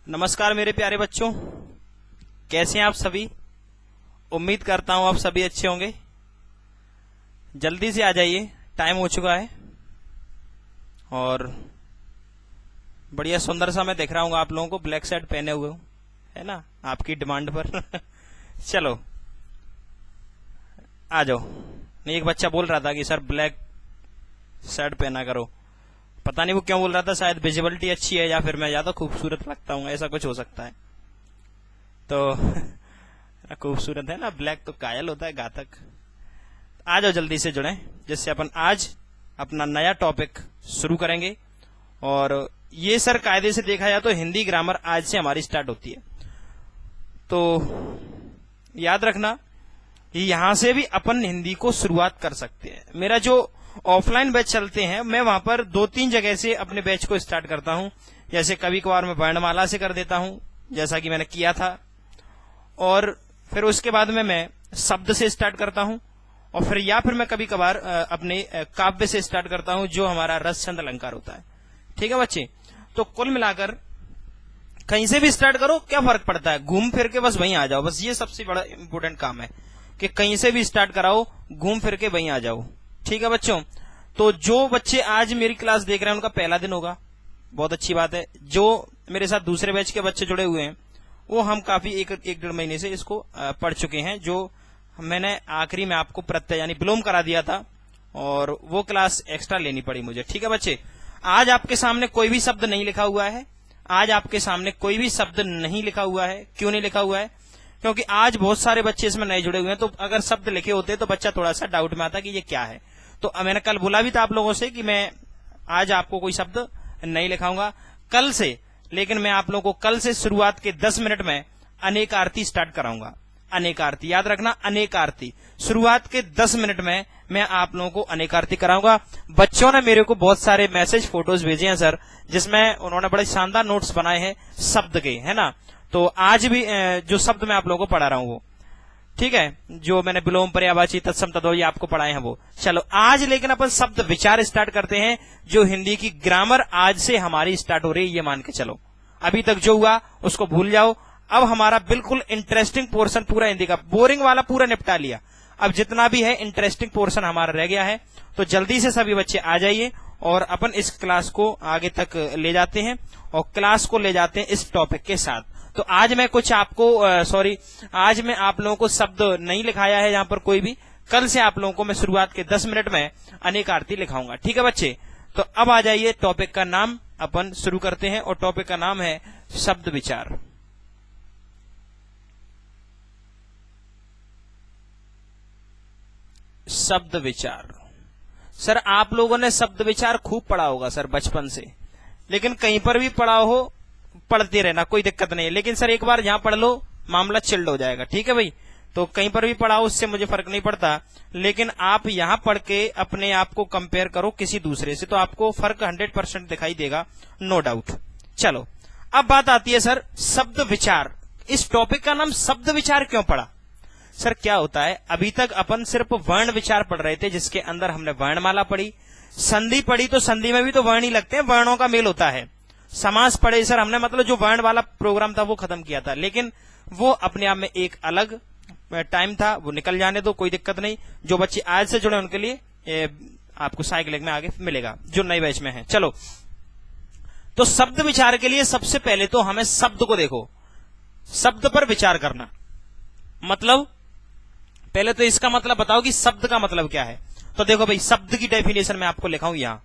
नमस्कार मेरे प्यारे बच्चों, कैसे हैं आप सभी। उम्मीद करता हूं आप सभी अच्छे होंगे। जल्दी से आ जाइए, टाइम हो चुका है। और बढ़िया सुंदर सा मैं देख रहा हूँ आप लोगों को ब्लैक शर्ट पहने हुए हूँ, है ना, आपकी डिमांड पर। चलो आ जाओ। नहीं, एक बच्चा बोल रहा था कि सर ब्लैक शर्ट पहना करो। पता नहीं वो क्यों बोल रहा था, शायद विजिबिलिटी अच्छी है या फिर मैं ज्यादा खूबसूरत लगता हूँ, ऐसा कुछ हो सकता है। तो खूबसूरत है ना, ब्लैक तो कायल होता है, घातक। आ जाओ जल्दी से जुड़े, जिससे अपन आज अपना नया टॉपिक शुरू करेंगे। और ये सर कायदे से देखा जाए तो हिंदी ग्रामर आज से हमारी स्टार्ट होती है। तो याद रखना कि यहां से भी अपन हिंदी को शुरुआत कर सकते हैं। मेरा जो ऑफलाइन बैच चलते हैं, मैं वहां पर 2-3 जगह से अपने बैच को स्टार्ट करता हूं। जैसे कभी कभार मैं वर्णमाला से कर देता हूं, जैसा कि मैंने किया था, और फिर उसके बाद में मैं शब्द से स्टार्ट करता हूं, और फिर या फिर मैं कभी कभार अपने काव्य से स्टार्ट करता हूं, जो हमारा रस छंद अलंकार होता है। ठीक है बच्चे, तो कुल मिलाकर कहीं से भी स्टार्ट करो, क्या फर्क पड़ता है, घूम फिर के बस वहीं आ जाओ। बस ये सबसे बड़ा इंपॉर्टेंट काम है कि कहीं से भी स्टार्ट कराओ, घूम फिर के वहीं आ जाओ। ठीक है बच्चों, तो जो बच्चे आज मेरी क्लास देख रहे हैं उनका पहला दिन होगा, बहुत अच्छी बात है। जो मेरे साथ दूसरे बैच के बच्चे जुड़े हुए हैं, वो हम काफी एक 1-1.5 महीने से इसको पढ़ चुके हैं। जो मैंने आखिरी में आपको प्रत्यय यानी विलोम करा दिया था, और वो क्लास एक्स्ट्रा लेनी पड़ी मुझे। ठीक है बच्चे, आज आपके सामने कोई भी शब्द नहीं लिखा हुआ है। आज आपके सामने कोई भी शब्द नहीं लिखा हुआ है। क्यों नहीं लिखा हुआ है? क्योंकि आज बहुत सारे बच्चे इसमें नए जुड़े हुए हैं, तो अगर शब्द लिखे होते तो बच्चा थोड़ा सा डाउट में आता कि ये क्या है। तो मैंने कल बोला भी था आप लोगों से कि मैं आज आपको कोई शब्द नहीं लिखाऊंगा कल से, लेकिन मैं आप लोगों को कल से शुरुआत के 10 मिनट में अनेक आरती स्टार्ट कराऊंगा। अनेक आरती याद रखना, अनेक आरती शुरुआत के 10 मिनट में मैं आप लोगों को अनेक आरती कराऊंगा। बच्चों ने मेरे को बहुत सारे मैसेज फोटोज भेजे हैं सर, जिसमें उन्होंने बड़े शानदार नोट्स बनाए हैं शब्द के, है ना। तो आज भी जो शब्द मैं आप लोगों को पढ़ा रहा हूं वो ठीक है, जो मैंने विलोम पर्यायवाची तत्सम तद्भव आपको पढ़ाए हैं वो। चलो आज लेकिन अपन शब्द विचार स्टार्ट करते हैं। जो हिंदी की ग्रामर आज से हमारी स्टार्ट हो रही है, ये मान के चलो। अभी तक जो हुआ उसको भूल जाओ। अब हमारा बिल्कुल इंटरेस्टिंग पोर्शन पूरा हिंदी का, बोरिंग वाला पूरा निपटा लिया। अब जितना भी है इंटरेस्टिंग पोर्शन हमारा रह गया है। तो जल्दी से सभी बच्चे आ जाइए और अपन इस क्लास को आगे तक ले जाते हैं, और क्लास को ले जाते हैं इस टॉपिक के साथ। तो आज मैं कुछ आपको आज मैं आप लोगों को शब्द नहीं लिखाया है यहाँ पर कोई भी। कल से आप लोगों को मैं शुरुआत के 10 मिनट में अनेक आरती लिखाऊंगा। ठीक है बच्चे, तो अब आ जाइए, टॉपिक का नाम अपन शुरू करते हैं, और टॉपिक का नाम है शब्द विचार। शब्द विचार। सर आप लोगों ने शब्द विचार खूब पढ़ा होगा सर बचपन से, लेकिन कहीं पर भी पढ़ा हो पढ़ते रहना, कोई दिक्कत नहीं है। लेकिन सर एक बार यहां पढ़ लो, मामला चिल्ड हो जाएगा। ठीक है भाई, तो कहीं पर भी पढ़ाओ, उससे मुझे फर्क नहीं पड़ता, लेकिन आप यहां पढ़ के अपने आप को कंपेयर करो किसी दूसरे से, तो आपको फर्क 100% दिखाई देगा, नो डाउट। चलो अब बात आती है सर शब्द विचार। इस टॉपिक का नाम शब्द विचार क्यों पड़ा? सर क्या होता है, अभी तक अपन सिर्फ वर्ण विचार पढ़ रहे थे, जिसके अंदर हमने वर्णमाला पढ़ी, संधि पढ़ी, तो संधि में भी तो वर्ण ही लगते हैं, वर्णों का मेल होता है। समास पढ़े सर हमने, मतलब जो वर्ण वाला प्रोग्राम था वो खत्म किया था, लेकिन वो अपने आप में एक अलग टाइम था, वो निकल जाने दो, कोई दिक्कत नहीं। जो बच्चे आज से जुड़े उनके लिए आपको साइकिलिंग में आगे मिलेगा, जो नए बैच में है। चलो, तो शब्द विचार के लिए सबसे पहले तो हमें शब्द को देखो, शब्द पर विचार करना। मतलब पहले तो इसका मतलब बताओ कि शब्द का मतलब क्या है। तो देखो भाई, शब्द की डेफिनेशन मैं आपको लिखाऊं यहां,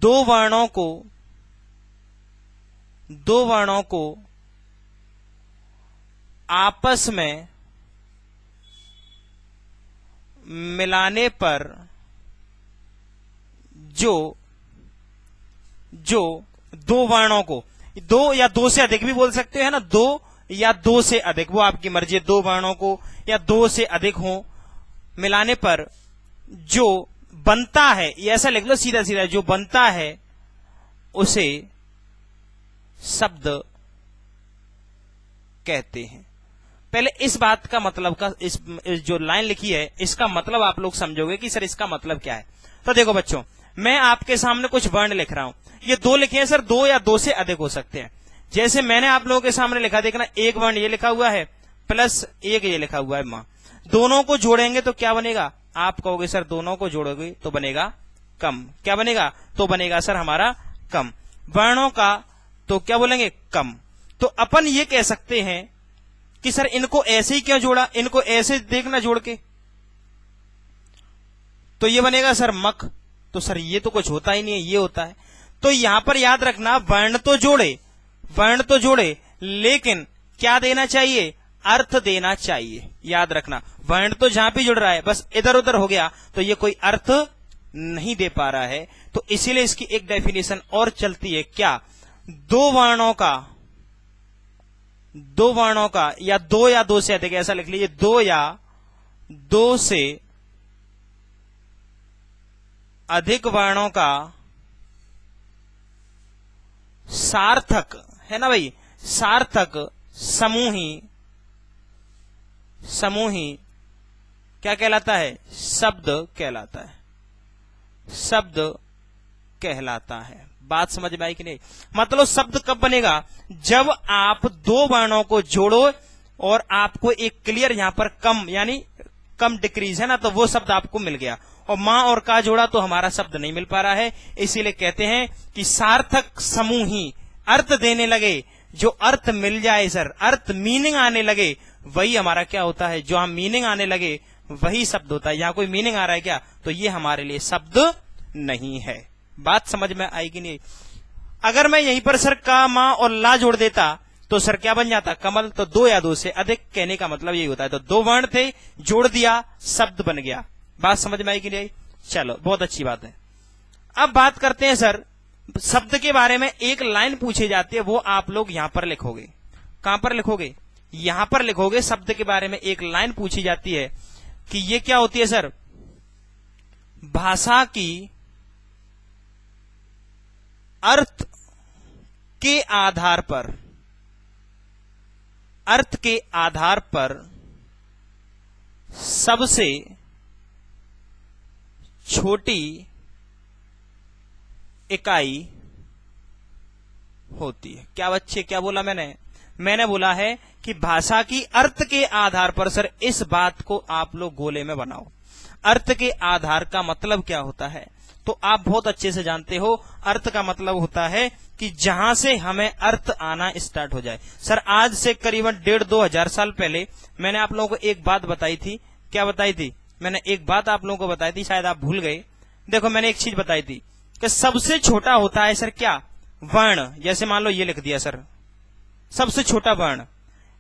दो वर्णों को आपस में मिलाने पर जो दो वर्णों को, दो या दो से अधिक भी बोल सकते हैं ना, दो या दो से अधिक, वो आपकी मर्जी है। दो वर्णों को या दो से अधिक हो मिलाने पर जो बनता है, ये ऐसा लिख लो सीधा सीधा, जो बनता है उसे शब्द कहते हैं। पहले इस बात का मतलब का इस जो लाइन लिखी है इसका मतलब आप लोग समझोगे कि सर इसका मतलब क्या है। तो देखो बच्चों, मैं आपके सामने कुछ वर्ण लिख रहा हूं, ये दो लिखे हैं सर, दो या दो से अधिक हो सकते हैं। जैसे मैंने आप लोगों के सामने लिखा, देखना एक वर्ण ये लिखा हुआ है प्लस एक ये लिखा हुआ है मां, दोनों को जोड़ेंगे तो क्या बनेगा? आप कहोगे सर दोनों को जोड़ोगे तो बनेगा कम। क्या बनेगा? तो बनेगा सर हमारा कम। वर्णों का तो क्या बोलेंगे? कम। तो अपन ये कह सकते हैं कि सर इनको ऐसे ही क्यों जोड़ा, इनको ऐसे देखना जोड़ के, तो ये बनेगा सर मक। तो सर ये तो कुछ होता ही नहीं है, ये होता है। तो यहां पर याद रखना वर्ण तो जोड़े लेकिन क्या देना चाहिए? अर्थ देना चाहिए। याद रखना वर्ण तो जहां भी जुड़ रहा है बस इधर उधर हो गया तो ये कोई अर्थ नहीं दे पा रहा है। तो इसीलिए इसकी एक डेफिनेशन और चलती है, क्या? दो वर्णों का या दो से अधिक, ऐसा लिख लीजिए, दो या दो से अधिक वर्णों का सार्थक, है ना भाई, सार्थक समूही क्या कहलाता है? शब्द कहलाता है। बात समझ में आई कि नहीं? मतलब शब्द कब बनेगा? जब आप दो वर्णों को जोड़ो और आपको एक क्लियर यहां पर कम यानी कम डिक्रीज है ना, तो वो शब्द आपको मिल गया। और मां और का जोड़ा तो हमारा शब्द नहीं मिल पा रहा है, इसीलिए कहते हैं कि सार्थक समूही अर्थ देने लगे। जो अर्थ मिल जाए सर, अर्थ मीनिंग आने लगे, वही हमारा क्या होता है? जो हम मीनिंग आने लगे वही शब्द होता है। यहां कोई मीनिंग आ रहा है क्या? तो ये हमारे लिए शब्द नहीं है। बात समझ में आएगी नहीं? अगर मैं यहीं पर सर का, मां और ला जोड़ देता तो सर क्या बन जाता? कमल। तो दो या दो से अधिक कहने का मतलब यही होता है। तो दो वर्ण थे, जोड़ दिया, शब्द बन गया। बात समझ में आएगी नहीं? चलो, बहुत अच्छी बात है। अब बात करते हैं सर शब्द के बारे में। एक लाइन पूछी जाती है, वो आप लोग यहां पर लिखोगे। कहां पर लिखोगे? यहां पर लिखोगे। शब्द के बारे में एक लाइन पूछी जाती है कि ये क्या होती है सर? भाषा की अर्थ के आधार पर सबसे छोटी इकाई होती है। क्या बच्चे, क्या बोला मैंने बोला है कि भाषा की अर्थ के आधार पर। सर इस बात को आप लोग गोले में बनाओ। अर्थ के आधार का मतलब क्या होता है? तो आप बहुत अच्छे से जानते हो, अर्थ का मतलब होता है कि जहां से हमें अर्थ आना स्टार्ट हो जाए। सर आज से करीबन 1,500-2 हजार साल पहले मैंने आप लोगों को एक बात बताई थी। क्या बताई थी? मैंने एक बात आप लोगों को बताई थी, शायद आप भूल गए। देखो, मैंने एक चीज बताई थी कि सबसे छोटा होता है सर क्या? वर्ण। जैसे मान लो ये लिख दिया सर, सबसे छोटा वर्ण।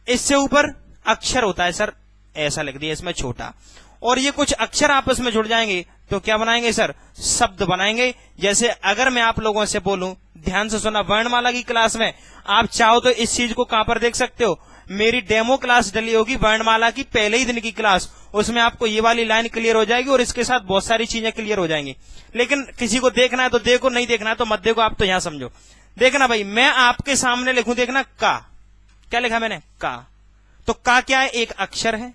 इससे ऊपर अक्षर होता है सर, ऐसा लिख दिया इसमें छोटा। और ये कुछ अक्षर आपस में जुड़ जाएंगे तो क्या बनाएंगे सर? शब्द बनाएंगे। जैसे अगर मैं आप लोगों से बोलूं, ध्यान से सुना, वर्णमाला की क्लास में आप चाहो तो इस चीज को कहां पर देख सकते हो? मेरी डेमो क्लास डली होगी वर्णमाला की, पहले ही दिन की क्लास, उसमें आपको ये वाली लाइन क्लियर हो जाएगी और इसके साथ बहुत सारी चीजें क्लियर हो जाएंगी। लेकिन किसी को देखना है तो देखो, नहीं देखना है तो मत देखो, आप तो यहां समझो। देखना भाई, मैं आपके सामने लिखूं, देखना का, क्या लिखा मैंने? का। तो का क्या है? एक अक्षर है।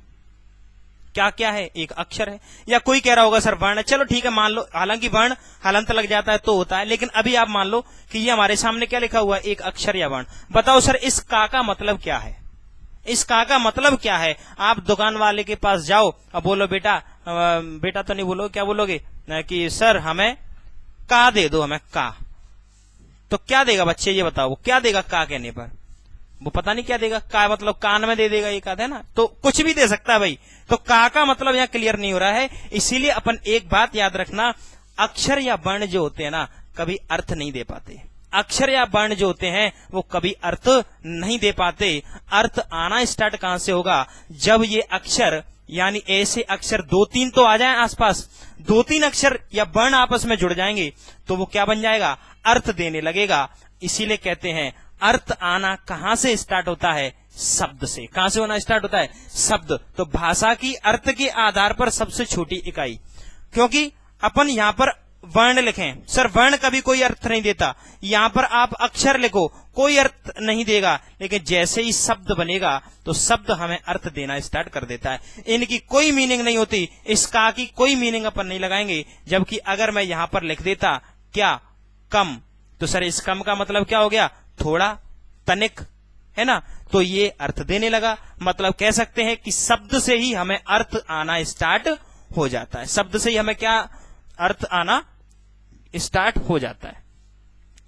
क्या है? एक अक्षर है। या कोई कह रहा होगा सर वर्ण। चलो ठीक है, मान लो, हालांकि वर्ण हलंत लग जाता है तो होता है, लेकिन अभी आप मान लो कि ये हमारे सामने क्या लिखा हुआ है? एक अक्षर या वर्ण। बताओ सर इस का मतलब क्या है? इस का मतलब क्या है? आप दुकान वाले के पास जाओ और बोलो, बेटा तो नहीं बोलो, क्या बोलोगे कि सर हमें का दे दो, हमें का। तो क्या देगा बच्चे, ये बताओ, वो क्या देगा का कहने पर? वो पता नहीं क्या देगा। का मतलब कान में दे देगा, एक आध है ना, तो कुछ भी दे सकता है भाई। तो का मतलब यहाँ क्लियर नहीं हो रहा है। इसीलिए अपन एक बात याद रखना, अक्षर या वर्ण जो होते हैं ना, कभी अर्थ नहीं दे पाते। अक्षर या वर्ण जो होते हैं वो कभी अर्थ नहीं दे पाते। अर्थ आना स्टार्ट कहां से होगा? जब ये अक्षर यानी ऐसे अक्षर 2-3 तो आ जाएं आसपास, 2-3 अक्षर या वर्ण आपस में जुड़ जाएंगे तो वो क्या बन जाएगा? अर्थ देने लगेगा। इसीलिए कहते हैं अर्थ आना कहां से स्टार्ट होता है? शब्द से। कहां से होना स्टार्ट होता है? शब्द। तो भाषा की अर्थ के आधार पर सबसे छोटी इकाई, क्योंकि अपन यहां पर वर्ण लिखें, सर वर्ण कभी कोई अर्थ नहीं देता। यहां पर आप अक्षर लिखो, कोई अर्थ नहीं देगा, लेकिन जैसे ही शब्द बनेगा तो शब्द हमें अर्थ देना स्टार्ट कर देता है। इनकी कोई मीनिंग नहीं होती, इस का की कोई मीनिंग अपन नहीं लगाएंगे। जबकि अगर मैं यहां पर लिख देता क्या, कम, तो सर इस कम का मतलब क्या हो गया, थोड़ा, तनिक, है ना, तो ये अर्थ देने लगा। मतलब कह सकते हैं कि शब्द से ही हमें अर्थ आना स्टार्ट हो जाता है। शब्द से ही हमें क्या अर्थ आना स्टार्ट हो जाता है।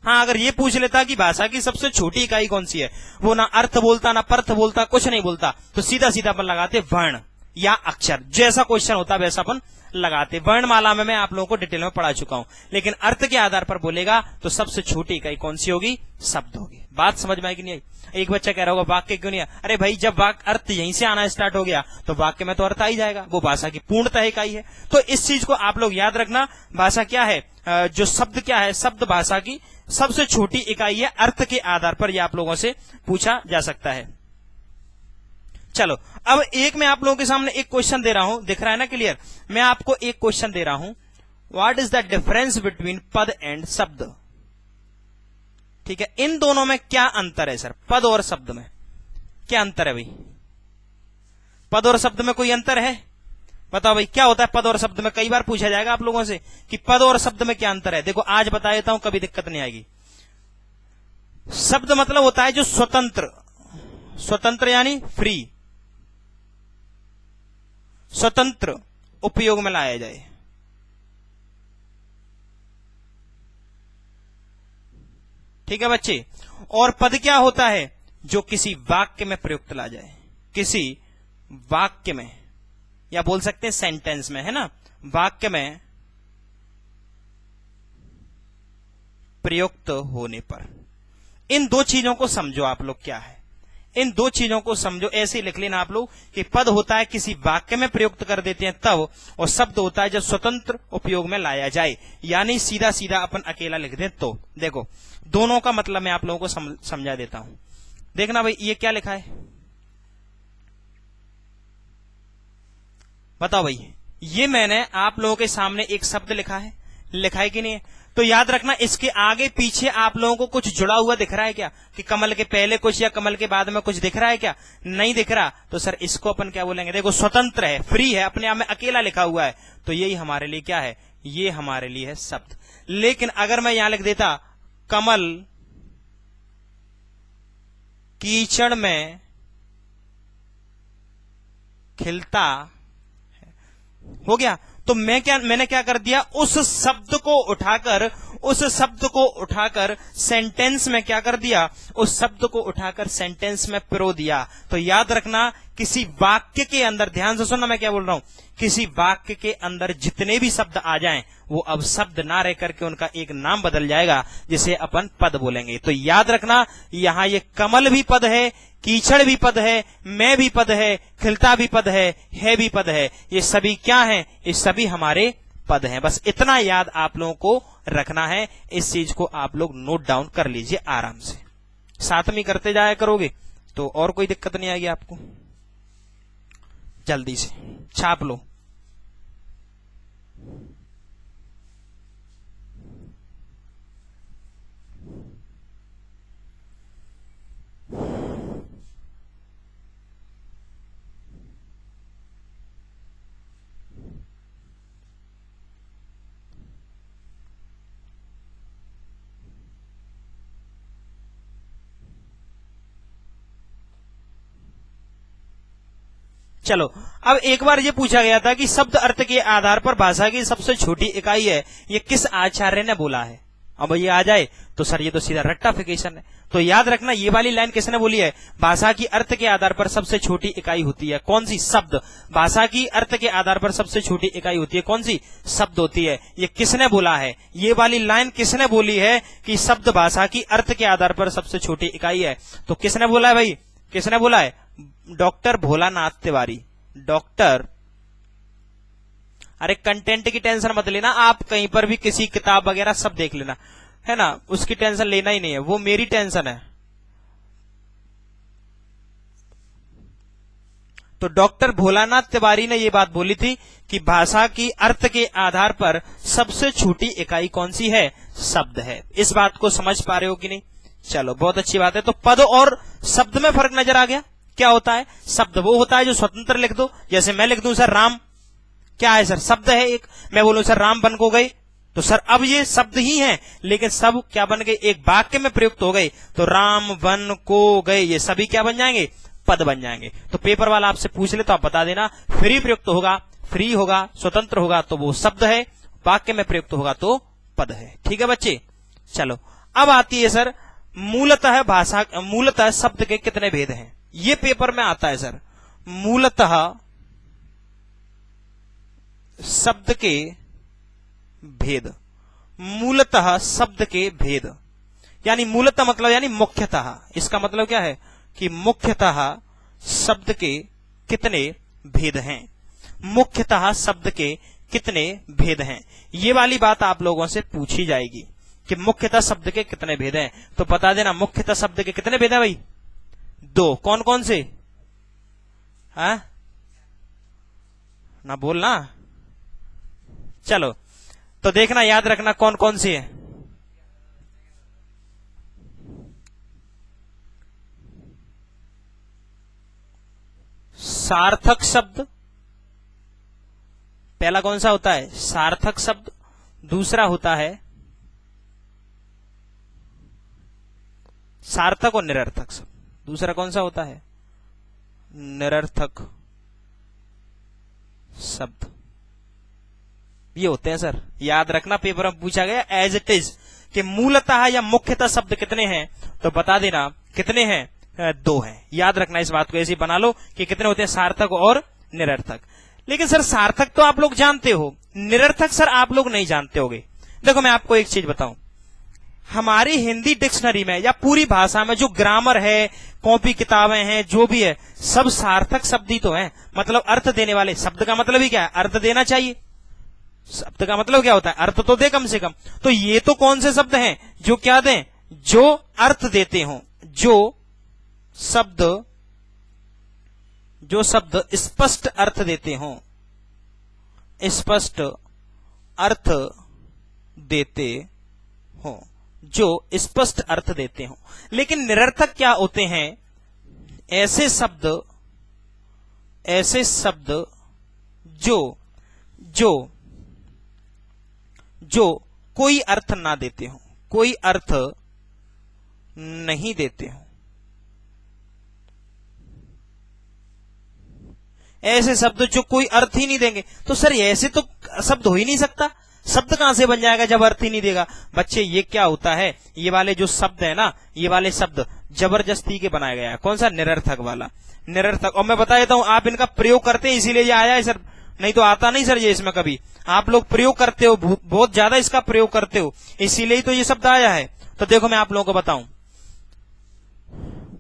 हाँ, अगर ये पूछ लेता कि भाषा की सबसे छोटी इकाई कौन सी है, वो ना अर्थ बोलता ना पर्थ बोलता, कुछ नहीं बोलता, तो सीधा सीधा अपन लगाते वर्ण या अक्षर। जैसा क्वेश्चन होता वैसा अपन लगाते। वर्णमाला में मैं आप लोगों को डिटेल में पढ़ा चुका हूं, लेकिन अर्थ के आधार पर बोलेगा तो सबसे छोटी इकाई कौन सी होगी, शब्द होगी। बात समझ में आई कि नहीं आई? एक बच्चा कह रहा होगा वाक्य क्यों नहीं है? अरे भाई, जब वाक्य अर्थ यहीं से आना स्टार्ट हो गया तो वाक्य में तो अर्थ आ ही जाएगा। वो भाषा की पूर्णतः इकाई है। तो इस चीज को आप लोग याद रखना। भाषा क्या है, जो शब्द क्या है, शब्द भाषा की सबसे छोटी इकाई है। अर्थ के आधार पर यह आप लोगों से पूछा जा सकता है। चलो, अब एक मैं आप लोगों के सामने एक क्वेश्चन दे रहा हूं, दिख रहा है ना क्लियर? मैं आपको एक क्वेश्चन दे रहा हूं, what is the difference between पद एंड शब्द। ठीक है, इन दोनों में क्या अंतर है सर? पद और शब्द में क्या अंतर है भाई? पद और शब्द में कोई अंतर है? बताओ भाई, क्या होता है पद और शब्द में? कई बार पूछा जाएगा आप लोगों से कि पद और शब्द में क्या अंतर है। देखो, आज बता देता हूं, कभी दिक्कत नहीं आएगी। शब्द मतलब होता है जो स्वतंत्र, स्वतंत्र यानी फ्री, स्वतंत्र उपयोग में लाया जाए। ठीक है बच्चे? और पद क्या होता है? जो किसी वाक्य में प्रयुक्त ला जाए, किसी वाक्य में, या बोल सकते हैं सेंटेंस में, है ना, वाक्य में प्रयुक्त होने पर। इन दो चीजों को समझो आप लोग क्या है, इन दो चीजों को समझो। ऐसे लिख लेना आप लोग कि पद होता है किसी वाक्य में प्रयुक्त कर देते हैं तब, और शब्द होता है जब स्वतंत्र उपयोग में लाया जाए, यानी सीधा सीधा अपन अकेला लिख दें तो। देखो, दोनों का मतलब मैं आप लोगों को समझा देता हूं। देखना भाई, ये क्या लिखा है, बताओ भाई। ये मैंने आप लोगों के सामने एक शब्द लिखा है, लिखा है कि नहीं है? तो याद रखना, इसके आगे पीछे आप लोगों को कुछ जुड़ा हुआ दिख रहा है क्या? कि कमल के पहले कुछ या कमल के बाद में कुछ दिख रहा है क्या? नहीं दिख रहा, तो सर इसको अपन क्या बोलेंगे? देखो, स्वतंत्र है, फ्री है, अपने आप में अकेला लिखा हुआ है, तो यही हमारे लिए क्या है? ये हमारे लिए है शब्द। लेकिन अगर मैं यहां लिख देता कमल कीचड़ में खिलता, हो गया। तो मैंने क्या कर दिया, उस शब्द को उठाकर सेंटेंस में क्या कर दिया, उस शब्द को उठाकर सेंटेंस में पिरो दिया। तो याद रखना, किसी वाक्य के अंदर, ध्यान से सुनना मैं क्या बोल रहा हूं, किसी वाक्य के अंदर जितने भी शब्द आ जाएं, वो अब शब्द ना रह करके उनका एक नाम बदल जाएगा, जिसे अपन पद बोलेंगे। तो याद रखना, यहां ये कमल भी पद है, कीचड़ भी पद है, मैं भी पद है, खिलता भी पद है भी पद है। ये सभी क्या हैं? ये सभी हमारे पद हैं। बस इतना याद आप लोगों को रखना है। इस चीज को आप लोग नोट डाउन कर लीजिए आराम से, साथ में करते जाया करोगे तो और कोई दिक्कत नहीं आएगी आपको। जल्दी से छाप लो। चलो, अब एक बार ये पूछा गया था कि शब्द अर्थ के आधार पर भाषा की सबसे छोटी इकाई है, ये किस आचार्य ने बोला है? अब ये आ जाए तो सर ये तो सीधा रट्टाफिकेशन है। तो याद रखना, ये वाली लाइन किसने बोली है? भाषा की अर्थ के आधार पर सबसे छोटी इकाई होती है कौन सी? शब्द। भाषा की अर्थ के आधार पर सबसे छोटी इकाई होती है कौन सी? शब्द होती है। ये किसने बोला है? ये वाली लाइन किसने बोली है कि शब्द भाषा की अर्थ के आधार पर सबसे छोटी इकाई है? तो किसने बोला है भाई? किसने बोला है? डॉक्टर भोलानाथ तिवारी। डॉक्टर, अरे कंटेंट की टेंशन मत लेना, आप कहीं पर भी किसी किताब वगैरह सब देख लेना, है ना, उसकी टेंशन लेना ही नहीं है, वो मेरी टेंशन है। तो डॉक्टर भोलानाथ तिवारी ने ये बात बोली थी कि भाषा की अर्थ के आधार पर सबसे छोटी इकाई कौन सी है? शब्द है। इस बात को समझ पा रहे हो कि नहीं? चलो बहुत अच्छी बात है। तो पद और शब्द में फर्क नजर आ गया। क्या होता है? शब्द वो होता है जो स्वतंत्र लिख दो, जैसे मैं लिख दूं सर राम, क्या है सर? शब्द है एक। मैं बोलूं सर राम बन को गए, तो सर अब ये शब्द ही हैं, लेकिन सब क्या बन गए? एक वाक्य में प्रयुक्त हो गए। तो राम वन को गए, ये सभी क्या बन जाएंगे? पद बन जाएंगे। तो पेपर वाला आपसे पूछ ले तो आप बता देना, फ्री प्रयुक्त होगा, फ्री होगा, स्वतंत्र होगा तो वो शब्द है, वाक्य में प्रयुक्त होगा तो पद है। ठीक है बच्चे। चलो अब आती है सर मूलतः शब्द के कितने भेद हैं? ये पेपर में आता है सर। मूलतः शब्द के भेद, मूलतः शब्द के भेद, यानी मूलतः मतलब यानी मुख्यतः। इसका मतलब क्या है कि मुख्यतः शब्द के कितने भेद हैं? मुख्यतः शब्द के कितने भेद हैं? ये वाली बात आप लोगों से पूछी जाएगी कि मुख्यतः शब्द के कितने भेद हैं। तो बता देना मुख्यतः शब्द के कितने भेद हैं भाई? 2। कौन कौन से? हाँ ना बोलना। चलो तो देखना, याद रखना कौन कौन सी है। सार्थक शब्द पहला कौन सा होता है? सार्थक शब्द। दूसरा होता है सार्थक और निरर्थक शब्द। दूसरा कौन सा होता है? निरर्थक शब्द। ये होते हैं सर, याद रखना, पेपर में पूछा गया एज इट इज कि मूलतः या मुख्यतः शब्द कितने हैं, तो बता देना कितने हैं? 2 हैं। याद रखना इस बात को, ऐसे बना लो कि कितने होते हैं? सार्थक और निरर्थक। लेकिन सर सार्थक तो आप लोग जानते हो, निरर्थक सर आप लोग नहीं जानते होगे। देखो मैं आपको एक चीज बताऊं, हमारी हिंदी डिक्शनरी में या पूरी भाषा में जो ग्रामर है, कॉपी किताबें हैं, जो भी है, सब सार्थक शब्द ही तो हैं। मतलब अर्थ देने वाले। शब्द का मतलब ही क्या है? अर्थ देना चाहिए। शब्द का मतलब क्या होता है? अर्थ तो दे कम से कम। तो ये तो कौन से शब्द हैं जो क्या दें? जो अर्थ देते हो। जो शब्द स्पष्ट अर्थ देते हो, स्पष्ट अर्थ देते हो, जो स्पष्ट अर्थ देते हो। लेकिन निरर्थक क्या होते हैं? ऐसे शब्द जो कोई अर्थ ना देते हो, कोई अर्थ नहीं देते हो। ऐसे शब्द जो कोई अर्थ ही नहीं देंगे, तो सर ऐसे तो शब्द हो ही नहीं सकता। शब्द कहां से बन जाएगा जब अर्थ ही नहीं देगा? बच्चे ये क्या होता है, ये वाले जो शब्द है ना, ये वाले शब्द जबरदस्ती के बनाया गया है। कौन सा? निरर्थक वाला। निरर्थक। और मैं बता देता हूं, आप इनका प्रयोग करते हैं इसीलिए ये आया है सर, नहीं तो आता नहीं सर ये इसमें कभी। आप लोग प्रयोग करते हो, बहुत ज्यादा इसका प्रयोग करते हो, इसीलिए तो ये शब्द आया है। तो देखो मैं आप लोगों को बताऊं,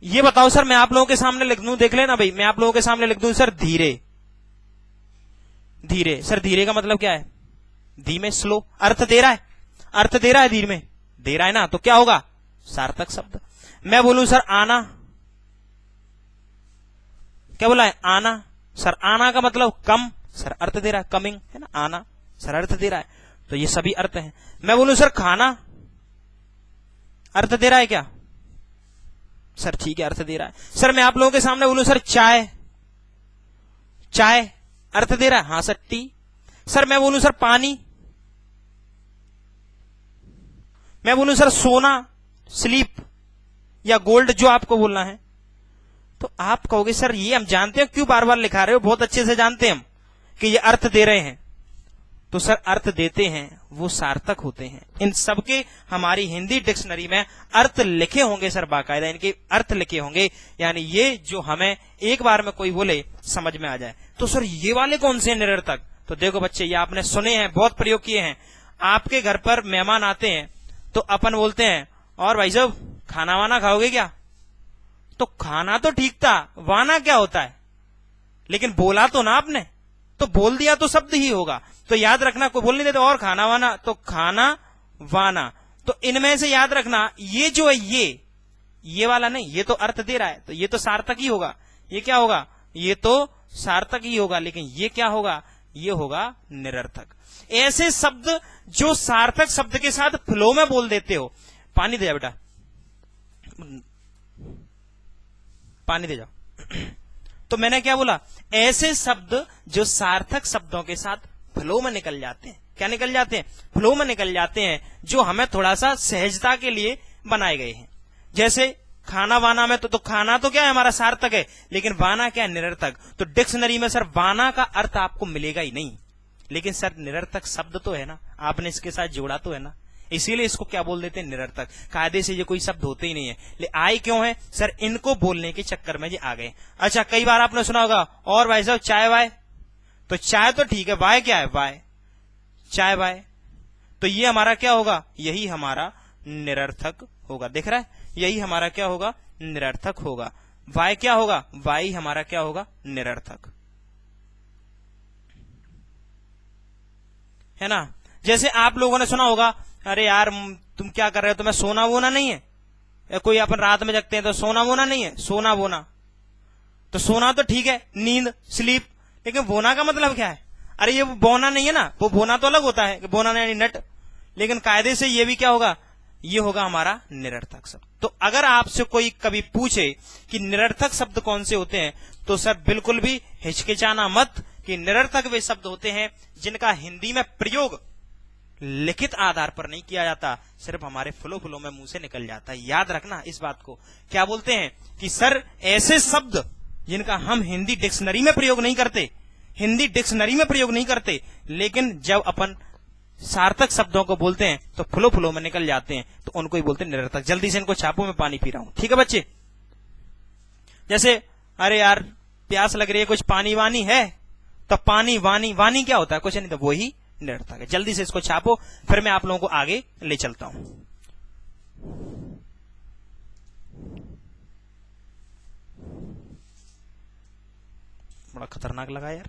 ये बताओ सर, मैं आप लोगों के सामने लिख दूं, देख लेना भाई, मैं आप लोगों के सामने लिख दूं सर धीरे। धीरे सर, धीरे का मतलब क्या है? धीमे, स्लो। अर्थ दे रहा है, अर्थ दे रहा है, धीरे में दे रहा है ना, तो क्या होगा? सार्थक शब्द। मैं बोलूं सर आना, क्या बोला है? आना। सर आना का मतलब कम, सर अर्थ दे रहा है, कमिंग है ना, आना सर अर्थ दे रहा है, तो ये सभी अर्थ हैं। मैं बोलूं सर खाना, अर्थ दे रहा है क्या? सर ठीक है, अर्थ दे रहा है। सर मैं आप लोगों के सामने बोलूं सर चाय, चाय अर्थ दे रहा है, हाँ सर टी। सर मैं बोलूं सर पानी, मैं बोलूं सर सोना, स्लीप या गोल्ड, जो आपको बोलना है, तो आप कहोगे सर ये हम जानते हैं, क्यों बार बार लिखा रहे हो? बहुत अच्छे से जानते हैं हम कि ये अर्थ दे रहे हैं। तो सर अर्थ देते हैं वो सार्थक होते हैं। इन सबके हमारी हिंदी डिक्शनरी में अर्थ लिखे होंगे सर, बाकायदा इनके अर्थ लिखे होंगे, यानी ये जो हमें एक बार में कोई बोले समझ में आ जाए। तो सर ये वाले कौन से निरर्थक? तो देखो बच्चे, ये आपने सुने हैं, बहुत प्रयोग किए हैं। आपके घर पर मेहमान आते हैं तो अपन बोलते हैं, और भाई साहब खाना वाना खाओगे क्या? तो खाना तो ठीक था, वाना क्या होता है? लेकिन बोला तो ना आपने, तो बोल दिया तो शब्द ही होगा। तो याद रखना, कोई बोल नहीं देते और खाना वाना, तो खाना वाना। तो इनमें से याद रखना, ये जो है ये वाला नहीं, ये तो अर्थ दे रहा है, तो ये तो सार्थक ही होगा। ये क्या होगा? ये तो सार्थक ही होगा। लेकिन ये क्या होगा? ये होगा निरर्थक। ऐसे शब्द जो सार्थक शब्द के साथ फ्लो में बोल देते हो। पानी दे बेटा, पानी दे जाओ। तो मैंने क्या बोला, ऐसे शब्द जो सार्थक शब्दों के साथ फ्लो में निकल जाते हैं। क्या निकल जाते हैं? फ्लो में निकल जाते हैं, जो हमें थोड़ा सा सहजता के लिए बनाए गए हैं। जैसे खाना वाना में तो खाना तो क्या है हमारा सार्थक है, लेकिन वाना क्या है? निरर्थक। तो डिक्शनरी में सर वाना का अर्थ आपको मिलेगा ही नहीं, लेकिन सर निरर्थक शब्द तो है ना, आपने इसके साथ जोड़ा तो है ना, इसीलिए इसको क्या बोल देते हैं? निरर्थक। कायदे से ये कोई शब्द होते ही नहीं है। ले आए क्यों है सर? इनको बोलने के चक्कर में ये आ गए। अच्छा, कई बार आपने सुना होगा, और भाई साहब चाय वाय, तो चाय तो ठीक है, वाय क्या है? वाय, चाय वाय, तो ये हमारा क्या होगा? यही हमारा निरर्थक होगा। दिख रहा है? यही हमारा क्या होगा? निरर्थक होगा। वाय क्या होगा? वाय हमारा क्या होगा? निरर्थक, है ना। जैसे आप लोगों ने सुना होगा, अरे यार तुम क्या कर रहे हो, तुम्हें सोना वोना नहीं है? या कोई अपन रात में जगते हैं तो सोना वोना नहीं है? सोना वोना, तो सोना तो ठीक है, नींद, स्लीप, लेकिन बोना का मतलब क्या है? अरे ये बोना नहीं है ना, वो बोना तो अलग होता है, बोना यानी नट, लेकिन कायदे से ये भी क्या होगा? ये होगा हमारा निरर्थक शब्द। तो अगर आपसे कोई कभी पूछे कि निरर्थक शब्द कौन से होते हैं, तो सर बिल्कुल भी हिचकिचाना मत कि निरर्थक वे शब्द होते हैं जिनका हिंदी में प्रयोग लिखित आधार पर नहीं किया जाता, सिर्फ हमारे फ्लो फ्लो में मुंह से निकल जाता है। याद रखना इस बात को। क्या बोलते हैं कि सर ऐसे शब्द जिनका हम हिंदी डिक्शनरी में प्रयोग नहीं करते, हिंदी डिक्शनरी में प्रयोग नहीं करते, लेकिन जब अपन सार्थक शब्दों को बोलते हैं तो फ्लो फ्लो में निकल जाते हैं, तो उनको ही बोलते हैं निरर्थक। जल्दी से इनको छापो, मैं पानी पी रहा हूं, ठीक है बच्चे। जैसे अरे यार प्यास लग रही है, कुछ पानी वानी है, तो पानी वानी, वानी क्या होता है? कुछ नहीं, तो वही निरर्थक है। जल्दी से इसको छापो, फिर मैं आप लोगों को आगे ले चलता हूं। बड़ा खतरनाक लगा यार,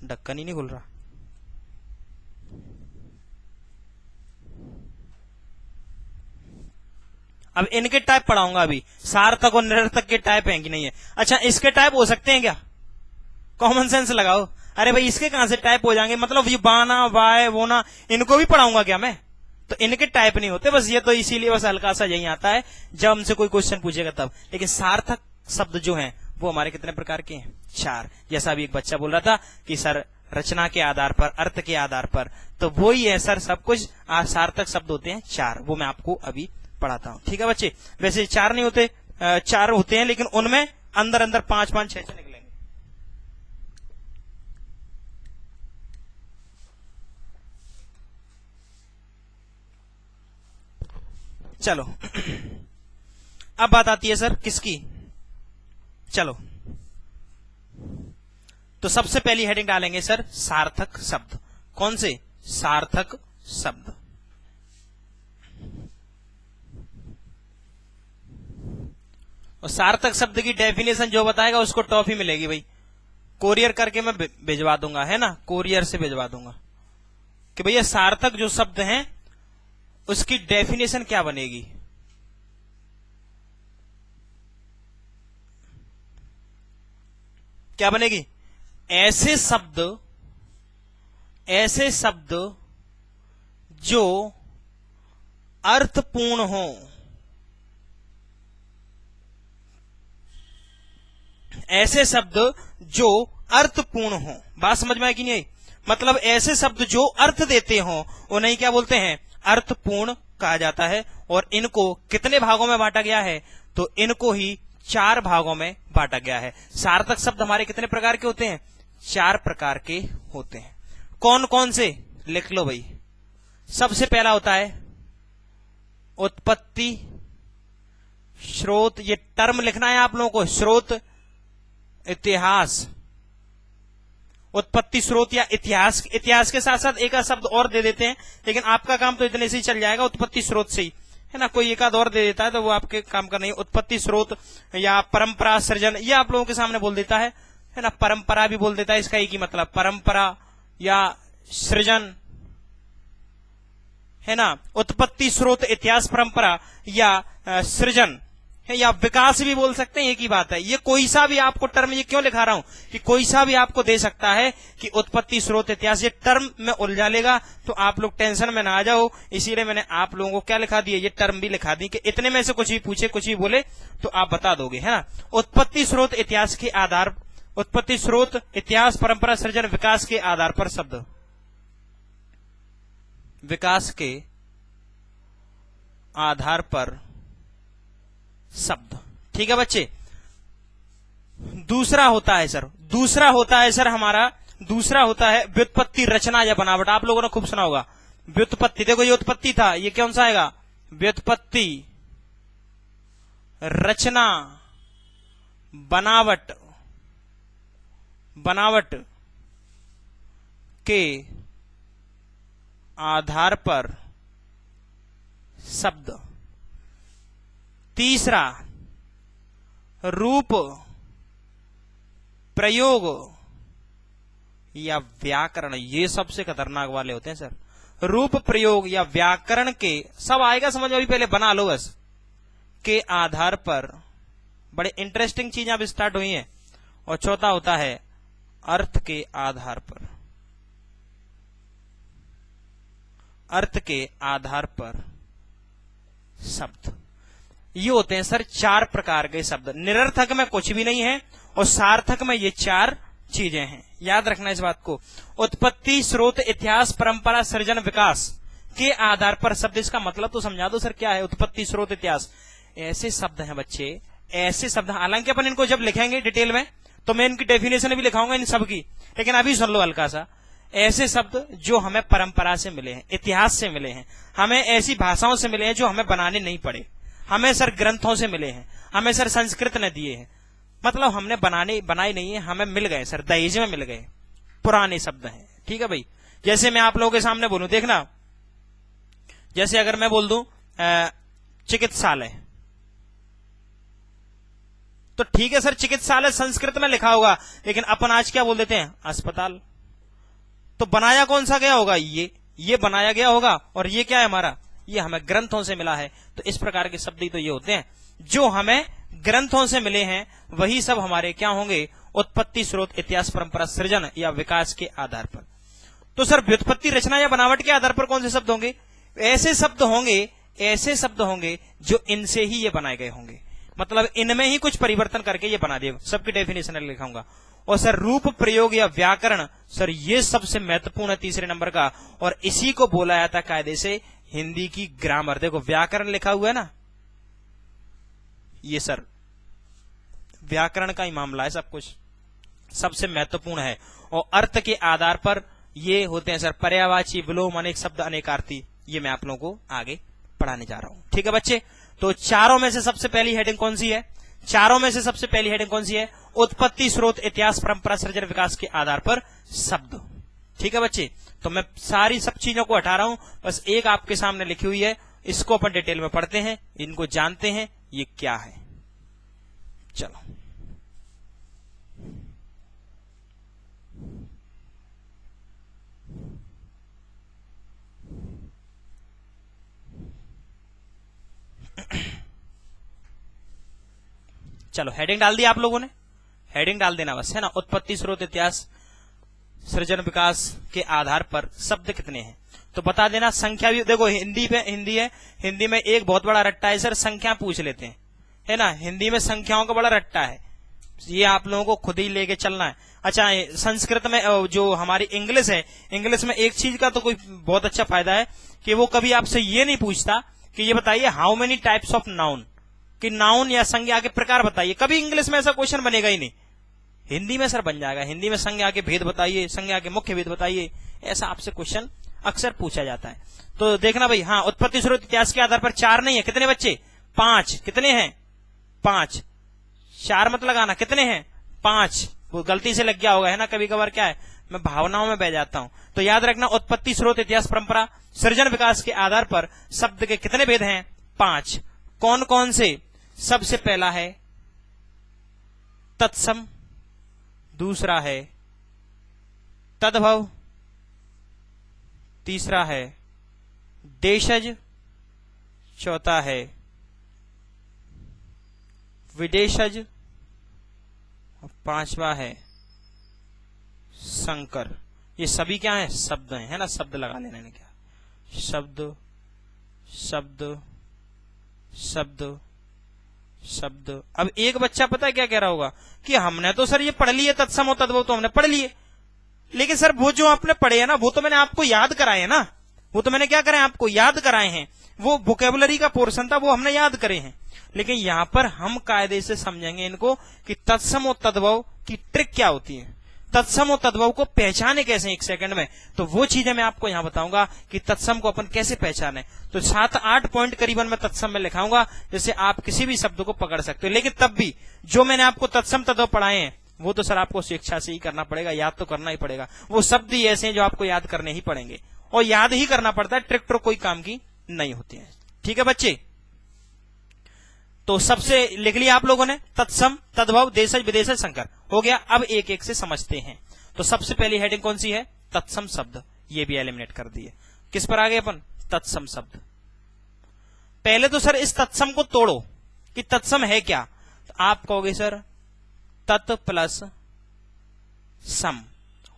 ढक्कन ही नहीं खुल रहा। अब इनके टाइप पढ़ाऊंगा अभी, सार्थक और निरर्थक के टाइप हैं कि नहीं है। अच्छा, इसके टाइप हो सकते हैं क्या? कॉमन सेंस लगाओ। अरे भाई इसके कहां से टाइप हो जाएंगे? मतलब ये बाना, वाय, वोना, इनको भी पढ़ाऊंगा क्या मैं? तो इनके टाइप नहीं होते, बस ये तो इसीलिए बस हल्का सा यही आता है जब हमसे कोई क्वेश्चन पूछेगा तब। लेकिन सार्थक शब्द जो हैं वो हमारे कितने प्रकार के हैं? 4। जैसा अभी एक बच्चा बोल रहा था कि सर रचना के आधार पर, अर्थ के आधार पर, तो वो ही है सर, सब कुछ सार्थक शब्द होते हैं 4। वो मैं आपको अभी पढ़ाता हूं, ठीक है बच्चे। वैसे 4 नहीं होते, 4 होते हैं, लेकिन उनमें अंदर अंदर 5 5 6 निकलेंगे। चलो अब बात आती है सर किसकी? चलो तो सबसे पहली हेडिंग डालेंगे सर सार्थक शब्द। कौन से? सार्थक शब्द। और सार्थक शब्द की डेफिनेशन जो बताएगा उसको टॉफी मिलेगी भाई, कोरियर करके मैं भिजवा दूंगा, है ना, कोरियर से भिजवा दूंगा कि भैया सार्थक जो शब्द हैं उसकी डेफिनेशन क्या बनेगी। क्या बनेगी? ऐसे शब्द जो अर्थपूर्ण हो, ऐसे शब्द जो अर्थपूर्ण हो। बात समझ में आई कि नहीं आई? मतलब ऐसे शब्द जो अर्थ देते हो उन्हें क्या बोलते हैं? अर्थपूर्ण कहा जाता है। और इनको कितने भागों में बांटा गया है? तो इनको ही 4 भागों में बांटा गया है। सार्थक शब्द हमारे कितने प्रकार के होते हैं? 4 प्रकार के होते हैं। कौन कौन से? लिख लो भाई। सबसे पहला होता है उत्पत्ति, स्रोत, ये टर्म लिखना है आप लोगों को, स्रोत, इतिहास। उत्पत्ति, स्रोत या इतिहास। इतिहास के साथ साथ एक शब्द और दे देते हैं, लेकिन आपका काम तो इतने से ही चल जाएगा, उत्पत्ति स्रोत से ही, है ना। कोई एक आध और दे देता है तो वो आपके काम का नहीं। उत्पत्ति, स्रोत या परंपरा, सृजन, ये आप लोगों के सामने बोल देता है ना। परंपरा भी बोल देता है, इसका एक ही मतलब, परंपरा या सृजन, है ना। उत्पत्ति, स्रोत, इतिहास, परंपरा या सृजन, है, या विकास भी बोल सकते हैं, एक ही बात है। ये कोई सा भी आपको टर्म, ये क्यों लिखा रहा हूं कि कोई सा भी आपको दे सकता है कि उत्पत्ति, स्रोत, इतिहास, ये टर्म में उलझा लेगा, तो आप लोग टेंशन में ना आ जाओ। इसीलिए मैंने आप लोगों को क्या लिखा दिया, ये टर्म भी लिखा दी कि इतने में से कुछ भी पूछे, कुछ भी बोले तो आप बता दोगे, है ना। उत्पत्ति, स्रोत, इतिहास के आधार, उत्पत्ति, स्रोत, इतिहास, परंपरा, सृजन, विकास के आधार पर शब्द, विकास के आधार पर शब्द। ठीक है बच्चे। दूसरा होता है सर हमारा दूसरा होता है व्युत्पत्ति, रचना या बनावट। आप लोगों ने खूब सुना होगा व्युत्पत्ति। देखो ये उत्पत्ति था, ये कौन सा आएगा, व्युत्पत्ति, रचना, बनावट, बनावट के आधार पर शब्द। तीसरा रूप, प्रयोग या व्याकरण। ये सबसे खतरनाक वाले होते हैं सर। रूप, प्रयोग या व्याकरण के, सब आएगा समझ में, अभी पहले बना लो बस, के आधार पर। बड़े इंटरेस्टिंग चीजें अब स्टार्ट हुई हैं। और चौथा होता है अर्थ के आधार पर, अर्थ के आधार पर शब्द। ये होते हैं सर चार प्रकार के शब्द। निरर्थक में कुछ भी नहीं है और सार्थक में ये चार चीजें हैं, याद रखना इस बात को। उत्पत्ति, स्रोत, इतिहास, परंपरा, सृजन, विकास के आधार पर शब्द। इसका मतलब तो समझा दो सर, क्या है उत्पत्ति, स्रोत, इतिहास। ऐसे शब्द हैं बच्चे, ऐसे शब्द। हालांकि अपन इनको जब लिखेंगे डिटेल में तो मैं इनकी डेफिनेशन भी लिखाऊंगा इन सब की, लेकिन अभी सुन लो हल्का सा। ऐसे शब्द जो हमें परंपरा से मिले हैं, इतिहास से मिले हैं, हमें ऐसी भाषाओं से मिले हैं जो हमें बनाने नहीं पड़े, हमें सर ग्रंथों से मिले हैं, हमें सर संस्कृत ने दिए हैं। मतलब हमने बनाए नहीं है, हमें मिल गए सर, दहेज में मिल गए, पुराने शब्द हैं। ठीक है भाई। जैसे मैं आप लोगों के सामने बोलूं, देखना, जैसे अगर मैं बोल दूं चिकित्सालय, तो ठीक है सर, चिकित्सालय संस्कृत में लिखा होगा, लेकिन अपन आज क्या बोल देते हैं, अस्पताल। तो बनाया कौन सा गया होगा, ये बनाया गया होगा, और ये क्या है हमारा, ये हमें ग्रंथों से मिला है। तो इस प्रकार के शब्द ही तो ये होते हैं जो हमें ग्रंथों से मिले हैं, वही सब हमारे क्या होंगे, उत्पत्ति, स्रोत, इतिहास, परंपरा, सृजन या विकास के आधार पर। तो सर व्युत्पत्ति, रचना या बनावट के आधार पर कौन से शब्द होंगे, ऐसे शब्द होंगे जो इनसे ही ये बनाए गए होंगे, मतलब इनमें ही कुछ परिवर्तन करके ये बना दिए। सबकी डेफिनेशन लिखाऊंगा। और सर रूप, प्रयोग या व्याकरण, सर ये सबसे महत्वपूर्ण है, तीसरे नंबर का, और इसी को बोला जाता है कायदे से हिंदी की ग्रामर। देखो व्याकरण लिखा हुआ है ना, ये सर व्याकरण का ही मामला है, सब कुछ सबसे महत्वपूर्ण है। और अर्थ के आधार पर ये होते हैं सर पर्यायवाची, विलोम, अनेक शब्द, अनेकार्थी। ये मैं आप लोगों को आगे पढ़ाने जा रहा हूं। ठीक है बच्चे। तो चारों में से सबसे पहली हेडिंग कौन सी है, चारों में से सबसे पहली हेडिंग कौन सी है, उत्पत्ति, स्रोत, इतिहास, परंपरा, सृजन, विकास के आधार पर शब्द। ठीक है बच्चे। तो मैं सारी सब चीजों को हटा रहा हूं, बस एक आपके सामने लिखी हुई है, इसको अपन डिटेल में पढ़ते हैं, इनको जानते हैं ये क्या है। चलो चलो हेडिंग डाल दी आप लोगों ने, हेडिंग डाल देना बस, है ना। उत्पत्ति, स्रोत, इतिहास, सृजन, विकास के आधार पर शब्द कितने हैं तो बता देना। संख्या भी देखो, हिंदी है, हिंदी में एक बहुत बड़ा रट्टा है सर, संख्या पूछ लेते हैं, है ना। हिंदी में संख्याओं का बड़ा रट्टा है, ये आप लोगों को खुद ही लेके चलना है। अच्छा संस्कृत में जो हमारी इंग्लिश है, इंग्लिश में एक चीज का तो कोई बहुत अच्छा फायदा है कि वो कभी आपसे ये नहीं पूछता कि ये बताइए how many types of noun, कि नाउन या संज्ञा के प्रकार बताइए। कभी इंग्लिश में ऐसा क्वेश्चन बनेगा ही नहीं, हिंदी में सर बन जाएगा। हिंदी में संज्ञा के भेद बताइए, संज्ञा के मुख्य भेद बताइए, ऐसा आपसे क्वेश्चन अक्सर पूछा जाता है। तो देखना भाई, हाँ उत्पत्ति, स्रोत, इतिहास के आधार पर चार नहीं है, कितने बच्चे, पांच। कितने हैं, पांच। चार मत लगाना, कितने हैं, पांच। वो गलती से लग गया होगा, है ना। कभी कभार क्या है, मैं भावनाओं में बह जाता हूं। तो याद रखना, उत्पत्ति, स्रोत, इतिहास, परंपरा, सृजन, विकास के आधार पर शब्द के कितने भेद हैं, पांच। कौन कौन से, सबसे पहला है तत्सम, दूसरा है तद्भव, तीसरा है देशज, चौथा है विदेशज, और पांचवा है संकर। ये सभी क्या है? शब्द हैं, है ना? शब्द लगा लेना है क्या? शब्द शब्द शब्द शब्द। अब एक बच्चा पता है क्या कह रहा होगा कि हमने तो सर ये पढ़ लिए तत्सम और तद्भव तो हमने पढ़ लिए, लेकिन सर वो जो आपने पढ़े है ना वो तो मैंने आपको याद कराए है ना, वो तो मैंने क्या कराए? आपको याद कराए हैं। वो वोकेबुलरी का पोर्शन था वो हमने याद करे हैं, लेकिन यहां पर हम कायदे से समझेंगे इनको कि तत्सम और तद्भव की ट्रिक क्या होती है, तत्सम और तद्भव को पहचाने कैसे एक सेकंड में। तो वो चीजें मैं आपको यहां बताऊंगा कि तत्सम को अपन कैसे पहचाने। तो 7-8 पॉइंट करीबन मैं तत्सम में लिखाऊंगा, जैसे आप किसी भी शब्द को पकड़ सकते हो। लेकिन तब भी जो मैंने आपको तत्सम तद्भव पढ़ाए हैं वो तो सर आपको शिक्षा से ही करना पड़ेगा, याद तो करना ही पड़ेगा। वो शब्द ही ऐसे हैं जो आपको याद करने ही पड़ेंगे, और याद ही करना पड़ता है, ट्रिक ट्रिक कोई काम की नहीं होती है। ठीक है बच्चे, तो सबसे लिख लिया आप लोगों ने, तत्सम तद्भव देशज विदेशज संकर हो गया। अब एक एक से समझते हैं। तो सबसे पहली हेडिंग कौन सी है? तत्सम शब्द। ये भी एलिमिनेट कर दिए। किस पर आ गए अपन? तत्सम शब्द। पहले तो सर इस तत्सम को तोड़ो कि तत्सम है क्या। तो आप कहोगे सर तत् प्लस सम,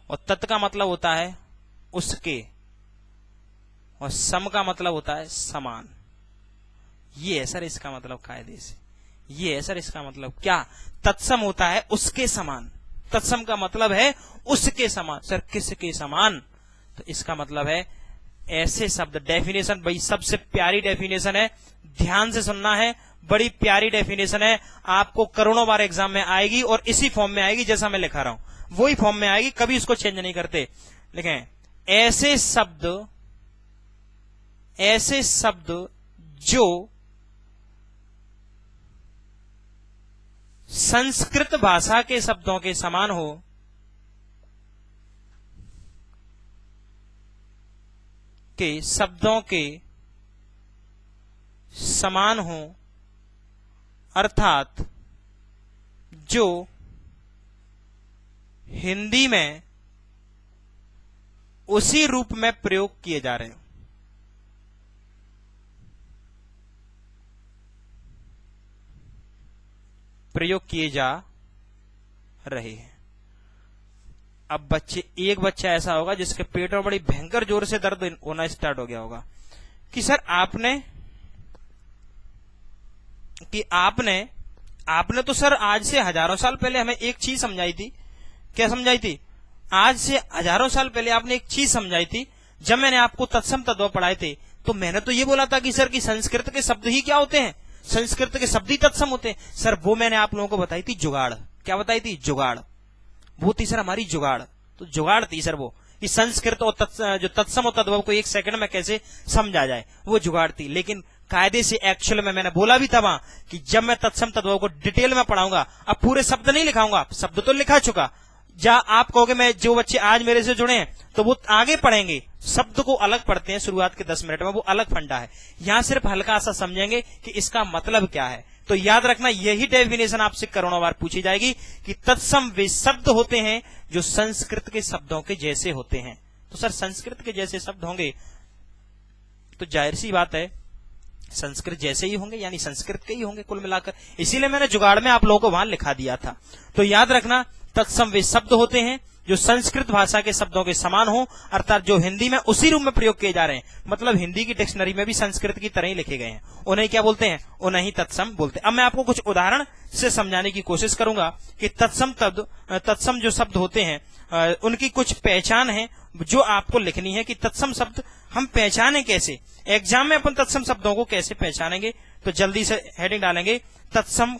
और तत् का मतलब होता है उसके, और सम का मतलब होता है समान। ये है सर इसका मतलब कायदे से, ये है सर इसका मतलब। क्या? तत्सम होता है उसके समान, तत्सम का मतलब है उसके समान। सर किसके समान? तो इसका मतलब है ऐसे शब्द। डेफिनेशन भाई सबसे प्यारी डेफिनेशन है, ध्यान से सुनना है, बड़ी प्यारी डेफिनेशन है, आपको करोड़ों बार एग्जाम में आएगी और इसी फॉर्म में आएगी जैसा मैं लिखा रहा हूं, वही फॉर्म में आएगी, कभी इसको चेंज नहीं करते। लेकिन ऐसे शब्द जो संस्कृत भाषा के शब्दों के समान हो, के शब्दों के समान हो, अर्थात जो हिंदी में उसी रूप में प्रयोग किए जा रहे हैं। प्रयोग किए जा रहे हैं। अब बच्चे, एक बच्चा ऐसा होगा जिसके पेट में बड़ी भयंकर जोर से दर्द होना स्टार्ट हो गया होगा कि सर आपने तो सर आज से हजारों साल पहले हमें एक चीज समझाई थी। क्या समझाई थी? आज से हजारों साल पहले आपने एक चीज समझाई थी। जब मैंने आपको तत्सम तद्भव पढ़ाए थे तो मैंने तो ये बोला था कि सर कि संस्कृत के शब्द ही क्या होते हैं? संस्कृत के शब्द ही तत्सम होते हैं। सर वो मैंने आप लोगों को बताई थी जुगाड़। क्या बताई थी? जुगाड़। वो थी सर हमारी जुगाड़। तो जुगाड़ थी सर वो कि संस्कृत और जो तत्सम और तद्भव को एक सेकंड में कैसे समझा जाए, वो जुगाड़ थी। लेकिन कायदे से एक्चुअल में मैंने बोला भी था वहां कि जब मैं तत्सम तद्भव को डिटेल में पढ़ाऊंगा, अब पूरे शब्द नहीं लिखाऊंगा, शब्द तो लिखा चुका। जहां आप कहोगे मैं, जो बच्चे आज मेरे से जुड़े हैं तो वो आगे पढ़ेंगे, शब्द को अलग पढ़ते हैं शुरुआत के 10 मिनट में, वो अलग फंडा है। यहां सिर्फ हल्का सा समझेंगे कि इसका मतलब क्या है। तो याद रखना, यही डेफिनेशन आपसे करोड़ों बार पूछी जाएगी कि तत्सम वे शब्द होते हैं जो संस्कृत के शब्दों के जैसे होते हैं। तो सर संस्कृत के जैसे शब्द होंगे तो जाहिर सी बात है संस्कृत जैसे ही होंगे, यानी संस्कृत के ही होंगे कुल मिलाकर। इसीलिए मैंने जुगाड़ में आप लोगों को वहां लिखा दिया था। तो याद रखना, तत्सम वे शब्द होते हैं जो संस्कृत भाषा के शब्दों के समान हो, अर्थात जो हिंदी में उसी रूप में प्रयोग किए जा रहे हैं। मतलब हिंदी की डिक्शनरी में भी संस्कृत की तरह ही लिखे गए हैं। उन्हें क्या बोलते हैं? उन्हें ही तत्सम बोलते हैं। अब मैं आपको कुछ उदाहरण से समझाने की कोशिश करूंगा कि तत्सम जो शब्द होते हैं उनकी कुछ पहचान है जो आपको लिखनी है कि तत्सम शब्द हम पहचाने कैसे। एग्जाम में अपन तत्सम शब्दों को कैसे पहचानेंगे, तो जल्दी से हेडिंग डालेंगे, तत्सम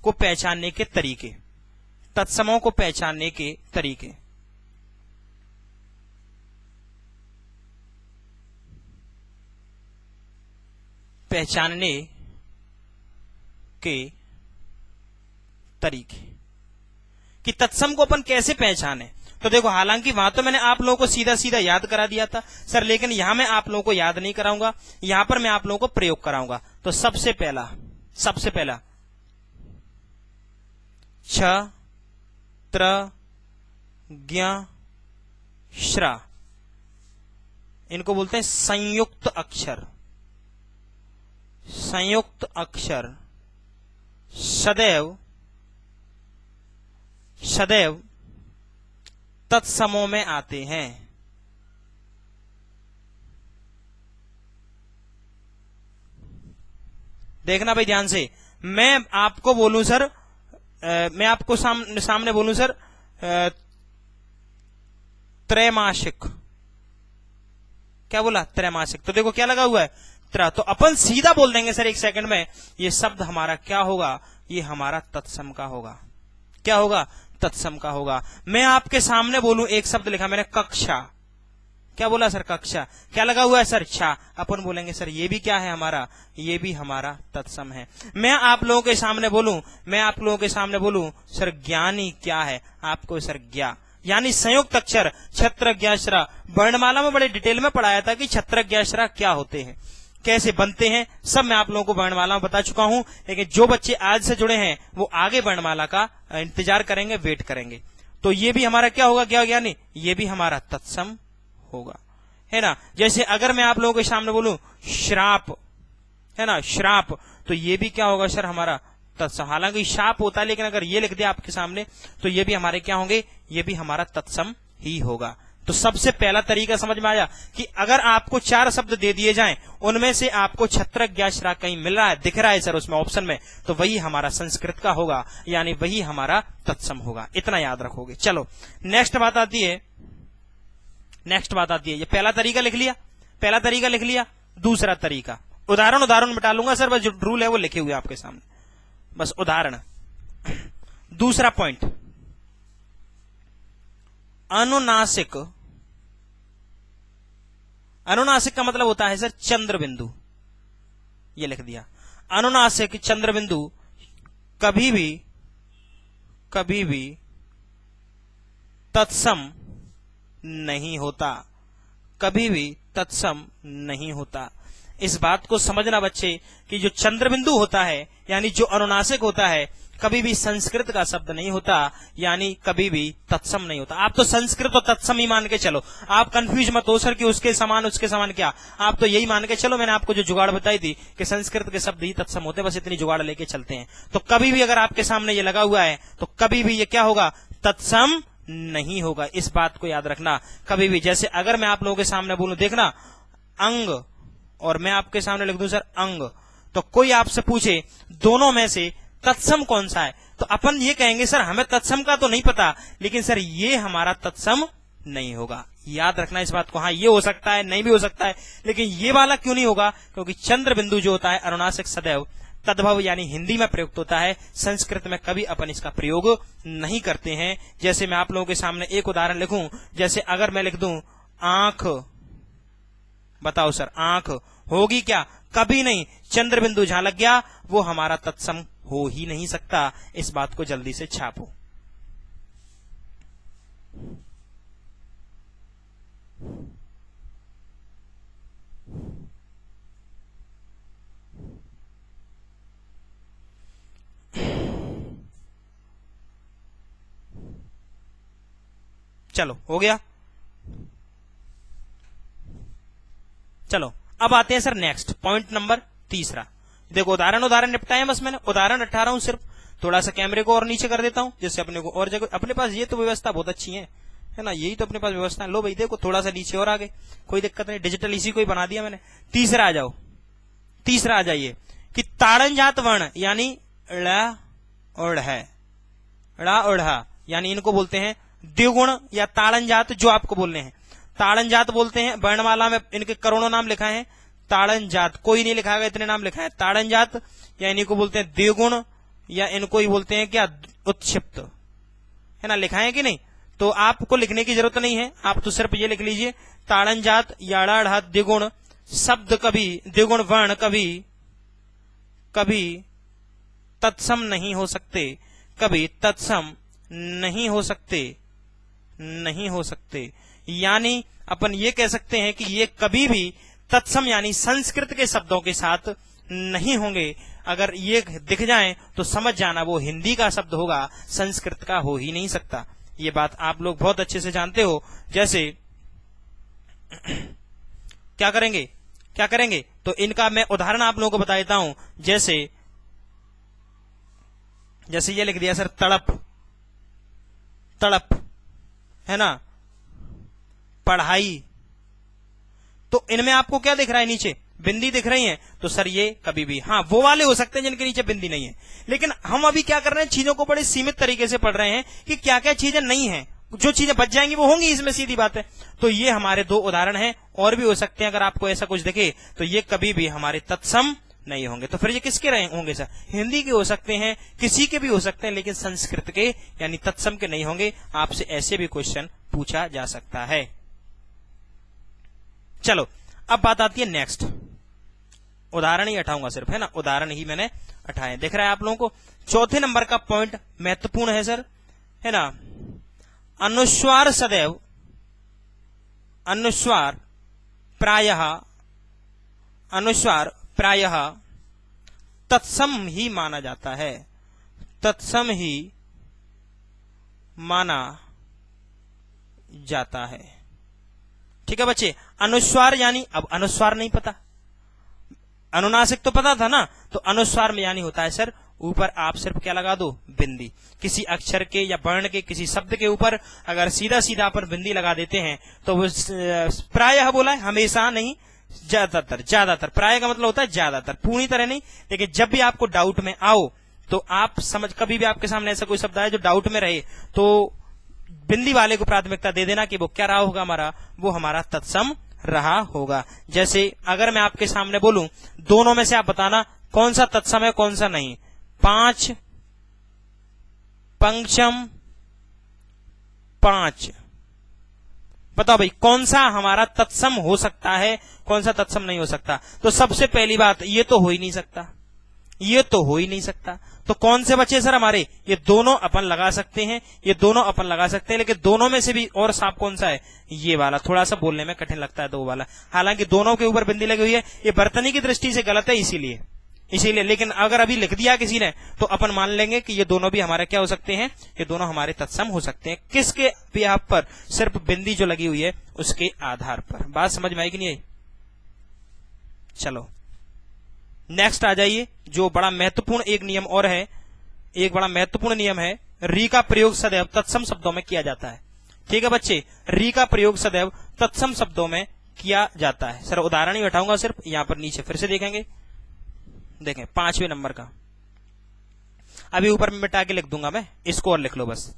को पहचानने के तरीके। तत्समों को पहचानने के तरीके। पहचानने के तरीके कि तत्सम को अपन कैसे पहचाने। तो देखो, हालांकि वहां तो मैंने आप लोगों को सीधा सीधा याद करा दिया था सर, लेकिन यहां मैं आप लोगों को याद नहीं कराऊंगा, यहां पर मैं आप लोगों को प्रयोग कराऊंगा। तो सबसे पहला छ त्र ज्ञ श्रा, इनको बोलते हैं संयुक्त अक्षर। संयुक्त अक्षर सदैव सदैव तत्समों में आते हैं। देखना भाई ध्यान से, मैं आपको बोलूं सर, मैं आपको सामने बोलूं सर त्रैमासिक, क्या बोला? त्रैमासिक। तो देखो क्या लगा हुआ है? त्रा। तो अपन सीधा बोल देंगे सर एक सेकंड में, ये शब्द हमारा क्या होगा? ये हमारा तत्सम का होगा। क्या होगा? तत्सम का होगा। मैं आपके सामने बोलूं, एक शब्द लिखा मैंने कक्षा, क्या बोला सर? कक्षा। क्या लगा हुआ है सर? छा। अपन बोलेंगे सर ये भी क्या है हमारा? ये भी हमारा तत्सम है। मैं आप लोगों के सामने बोलूं सर ज्ञानी क्या है? आपको सर ज्ञा, यानी संयुक्त अक्षर छत्र ज्ञाश्रा। वर्णमाला में बड़े डिटेल में पढ़ाया था कि छत्र ज्ञाश्रा क्या होते हैं, कैसे बनते हैं, सब मैं आप लोगों को वर्णमाला में बता चुका हूं। लेकिन जो बच्चे आज से जुड़े हैं वो आगे वर्णमाला का इंतजार करेंगे, वेट करेंगे। तो ये भी हमारा क्या होगा? क्या ज्ञानी? ये भी हमारा तत्सम होगा, है ना। जैसे अगर मैं आप लोगों के सामने बोलूं श्राप, है ना, श्राप, तो ये भी क्या होगा सर? हमारा तत्सम। हालांकि शाप होता है, लेकिन अगर ये लिख दिया आपके सामने तो ये भी हमारे क्या होंगे? ये भी हमारा तत्सम ही होगा। तो सबसे पहला तरीका समझ में आया कि अगर आपको 4 शब्द दे दिए जाएं, उनमें से आपको छत्र ज्ञाश्रा कहीं मिल रहा है, दिख रहा है सर उसमें ऑप्शन में, तो वही हमारा संस्कृत का होगा, यानी वही हमारा तत्सम होगा। इतना याद रखोगे। चलो नेक्स्ट बात आती है, ये पहला तरीका लिख लिया। दूसरा तरीका, उदाहरण मिटा लूंगा सर, बस जो रूल है वो लिखे हुए आपके सामने, बस उदाहरण। दूसरा पॉइंट, अनुनासिक। अनुनासिक का मतलब होता है सर चंद्र बिंदु, ये लिख दिया। अनुनासिक चंद्र बिंदु कभी भी तत्सम नहीं होता, कभी भी तत्सम नहीं होता। इस बात को समझना बच्चे कि जो चंद्र बिंदु होता है, यानी जो अनुनासिक होता है, कभी भी संस्कृत का शब्द नहीं होता, यानी कभी भी तत्सम नहीं होता। आप तो संस्कृत और तत्सम ही मान के चलो, आप कंफ्यूज मत हो सर कि उसके समान क्या, आप तो यही मान के चलो। मैंने आपको जो जुगाड़ बताई थी कि संस्कृत के शब्द ही तत्सम होते हैं, बस इतनी जुगाड़ लेके चलते हैं। तो कभी भी अगर आपके सामने ये लगा हुआ है तो कभी भी ये क्या होगा? तत्सम नहीं होगा। इस बात को याद रखना कभी भी। जैसे अगर मैं आप लोगों के सामने बोलूं, देखना अंग, और मैं आपके सामने लिख दूं सर अंग, तो कोई आपसे पूछे दोनों में से तत्सम कौन सा है, तो अपन ये कहेंगे सर हमें तत्सम का तो नहीं पता, लेकिन सर ये हमारा तत्सम नहीं होगा। याद रखना इस बात को। हाँ, ये हो सकता है, नहीं भी हो सकता है, लेकिन ये वाला क्यों नहीं होगा? क्योंकि चंद्र बिंदु जो होता है अनुनासिक सदैव तद्भव यानी हिंदी में प्रयुक्त होता है, संस्कृत में कभी अपन इसका प्रयोग नहीं करते हैं। जैसे मैं आप लोगों के सामने एक उदाहरण लिखूं, जैसे अगर मैं लिख दूं आंख, बताओ सर आंख होगी क्या? कभी नहीं। चंद्र बिंदु जहां लग गया वो हमारा तत्सम हो ही नहीं सकता। इस बात को जल्दी से छापो। चलो हो गया। चलो अब आते हैं सर नेक्स्ट पॉइंट नंबर तीसरा। देखो उदाहरण निपटाए, बस मैंने उदाहरण 18 हूं सिर्फ। थोड़ा सा कैमरे को और नीचे कर देता हूं, जिससे अपने को और जगह, अपने पास ये तो व्यवस्था बहुत अच्छी है ना, यही तो अपने पास व्यवस्था है। लो भाई देखो थोड़ा सा नीचे और आगे, कोई दिक्कत नहीं, डिजिटल इसी को ही बना दिया मैंने। तीसरा आ जाओ, तीसरा आ जाइए कि ताड़नजात वर्ण यानी ड़ और है, ड़ा और ढ़ा, यानी इनको बोलते हैं द्विगुण या ताड़नजात। जो आपको बोलने हैं ताड़नजात बोलते हैं। वर्णमाला में इनके करोड़ों नाम लिखा है। ताड़नजात कोई नहीं लिखा है, इतने नाम लिखा है ताड़नजात, या इन्हीं को बोलते हैं द्विगुण, या इनको ही बोलते हैं क्या उत्क्षिप्त, है ना, लिखा है कि नहीं? तो आपको लिखने की जरूरत नहीं है, आप तो सिर्फ ये लिख लीजिए ताड़नजात या ड़ा द्विगुण शब्द कभी, द्विगुण वर्ण कभी तत्सम नहीं हो सकते, कभी तत्सम नहीं हो सकते। यानी अपन ये कह सकते हैं कि ये कभी भी तत्सम यानी संस्कृत के शब्दों के साथ नहीं होंगे। अगर ये दिख जाएं तो समझ जाना वो हिंदी का शब्द होगा, संस्कृत का हो ही नहीं सकता। ये बात आप लोग बहुत अच्छे से जानते हो। जैसे क्या करेंगे तो इनका मैं उदाहरण आप लोगों को बता देता हूं। जैसे जैसे ये लिख दिया सर तड़प, तड़प, है ना, पढ़ाई, तो इनमें आपको क्या दिख रहा है, नीचे बिंदी दिख रही है, तो सर ये कभी भी, हाँ वो वाले हो सकते हैं जिनके नीचे बिंदी नहीं है। लेकिन हम अभी क्या कर रहे हैं, चीजों को बड़े सीमित तरीके से पढ़ रहे हैं कि क्या क्या चीजें नहीं है, जो चीजें बच जाएंगी वो होंगी, इसमें सीधी बात है। तो ये हमारे दो उदाहरण हैं, और भी हो सकते हैं, अगर आपको ऐसा कुछ दिखे तो ये कभी भी हमारे तत्सम नहीं होंगे। तो फिर ये किसके रहे होंगे सर, हिंदी के हो सकते हैं, किसी के भी हो सकते हैं, लेकिन संस्कृत के यानी तत्सम के नहीं होंगे। आपसे ऐसे भी क्वेश्चन पूछा जा सकता है। चलो अब बात आती है नेक्स्ट, उदाहरण ही हटाऊंगा सिर्फ, है ना, उदाहरण ही मैंने हटाए, दिख रहा है आप लोगों को। चौथे नंबर का पॉइंट महत्वपूर्ण है सर, है ना, अनुस्वार सदैव, अनुस्वार प्रायः, अनुस्वार प्रायः तत्सम ही माना जाता है, तत्सम ही माना जाता है। ठीक है बच्चे, अनुस्वार यानी, अब अनुस्वार नहीं पता, अनुनासिक तो पता था ना, तो अनुस्वार में यानी होता है सर ऊपर आप सिर्फ क्या लगा दो, बिंदी। किसी अक्षर के या वर्ण के, किसी शब्द के ऊपर अगर सीधा सीधा अपन बिंदी लगा देते हैं तो वो प्रायः बोला है, हमेशा नहीं, ज्यादातर, ज्यादातर, प्राय का मतलब होता है ज्यादातर, पूरी तरह नहीं। लेकिन जब भी आपको डाउट में आओ तो आप समझ, कभी भी आपके सामने ऐसा कोई शब्द आए जो डाउट में रहे तो बिंदी वाले को प्राथमिकता दे देना कि वो क्या रहा होगा हमारा, वो हमारा तत्सम रहा होगा। जैसे अगर मैं आपके सामने बोलूं, दोनों में से आप बताना कौन सा तत्सम है कौन सा नहीं। 5 पंचम 5, बताओ भाई कौन सा हमारा तत्सम हो सकता है, कौन सा तत्सम नहीं हो सकता। तो सबसे पहली बात, ये तो हो ही नहीं सकता, ये तो हो ही नहीं सकता। तो कौन से बचे सर हमारे, ये दोनों अपन लगा सकते हैं, ये दोनों अपन लगा सकते हैं, लेकिन दोनों में से भी और साफ कौन सा है, ये वाला। थोड़ा सा बोलने में कठिन लगता है दो वाला, हालांकि दोनों के ऊपर बिंदी लगी हुई है, ये बर्तनी की दृष्टि से गलत है इसीलिए। लेकिन अगर अभी लिख दिया किसी ने तो अपन मान लेंगे कि ये दोनों भी हमारे क्या हो सकते हैं, ये दोनों हमारे तत्सम हो सकते हैं। किसके भी आप पर, सिर्फ बिंदी जो लगी हुई है उसके आधार पर। बात समझ में आई कि नहीं आई। चलो नेक्स्ट आ जाइए, जो बड़ा महत्वपूर्ण एक नियम और है, एक बड़ा महत्वपूर्ण नियम है, री का प्रयोग सदैव तत्सम शब्दों में किया जाता है। ठीक है बच्चे, री का प्रयोग सदैव तत्सम शब्दों में किया जाता है। सर उदाहरण ही बैठाऊंगा सिर्फ, यहां पर नीचे फिर से देखेंगे, देखें 5वें नंबर का, अभी ऊपर में मिटा के लिख दूंगा मैं, इसको और लिख लो बस।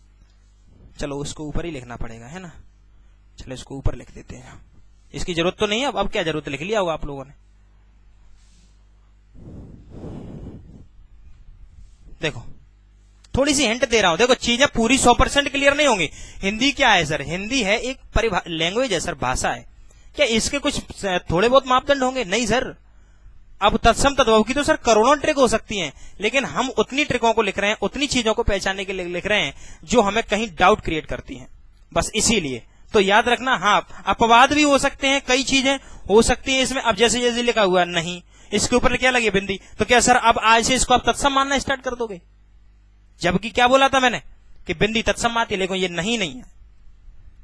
चलो उसको ऊपर ही लिखना पड़ेगा, है ना, चलो इसको ऊपर लिख देते हैं, इसकी जरूरत तो नहीं है अब क्या जरूरत, लिख लिया होगा आप लोगों ने। देखो थोड़ी सी हिंट दे रहा हूं, देखो चीजें पूरी 100% क्लियर नहीं होंगी। हिंदी क्या है सर, हिंदी है एक लैंग्वेज है सर, भाषा है। क्या इसके कुछ थोड़े बहुत मापदंड होंगे, नहीं सर। अब तत्सम तद्भव की तो सर करोड़ों ट्रिक हो सकती हैं, लेकिन हम उतनी ट्रिकों को लिख रहे हैं, उतनी चीजों को पहचानने के लिए लिख रहे हैं जो हमें कहीं डाउट क्रिएट करती हैं, बस इसीलिए। तो याद रखना, हाँ अपवाद भी हो सकते हैं, कई चीजें हो सकती है इसमें। अब जैसे जैसे लिखा हुआ नहीं, इसके ऊपर क्या लगी बिंदी, तो क्या सर अब आज से इसको आप तत्सम मानना स्टार्ट कर दोगे, जबकि क्या बोला था मैंने कि बिंदी तत्सम आती है, लेकिन ये नहीं है।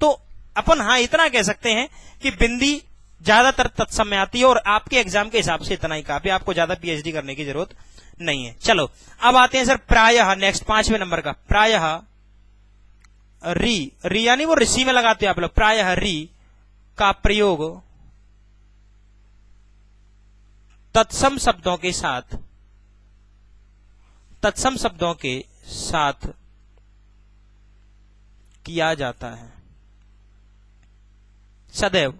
तो अपन हाँ इतना कह सकते हैं कि बिंदी ज्यादातर तत्सम में आती है, और आपके एग्जाम के हिसाब से इतना ही काफी, आपको ज्यादा पीएचडी करने की जरूरत नहीं है। चलो अब आते हैं सर प्रायः, नेक्स्ट 5वें नंबर का, प्रायः री यानी वो ऋषि में लगाते हैं आप लोग। प्रायः री का प्रयोग तत्सम शब्दों के साथ, तत्सम शब्दों के साथ किया जाता है सदैव।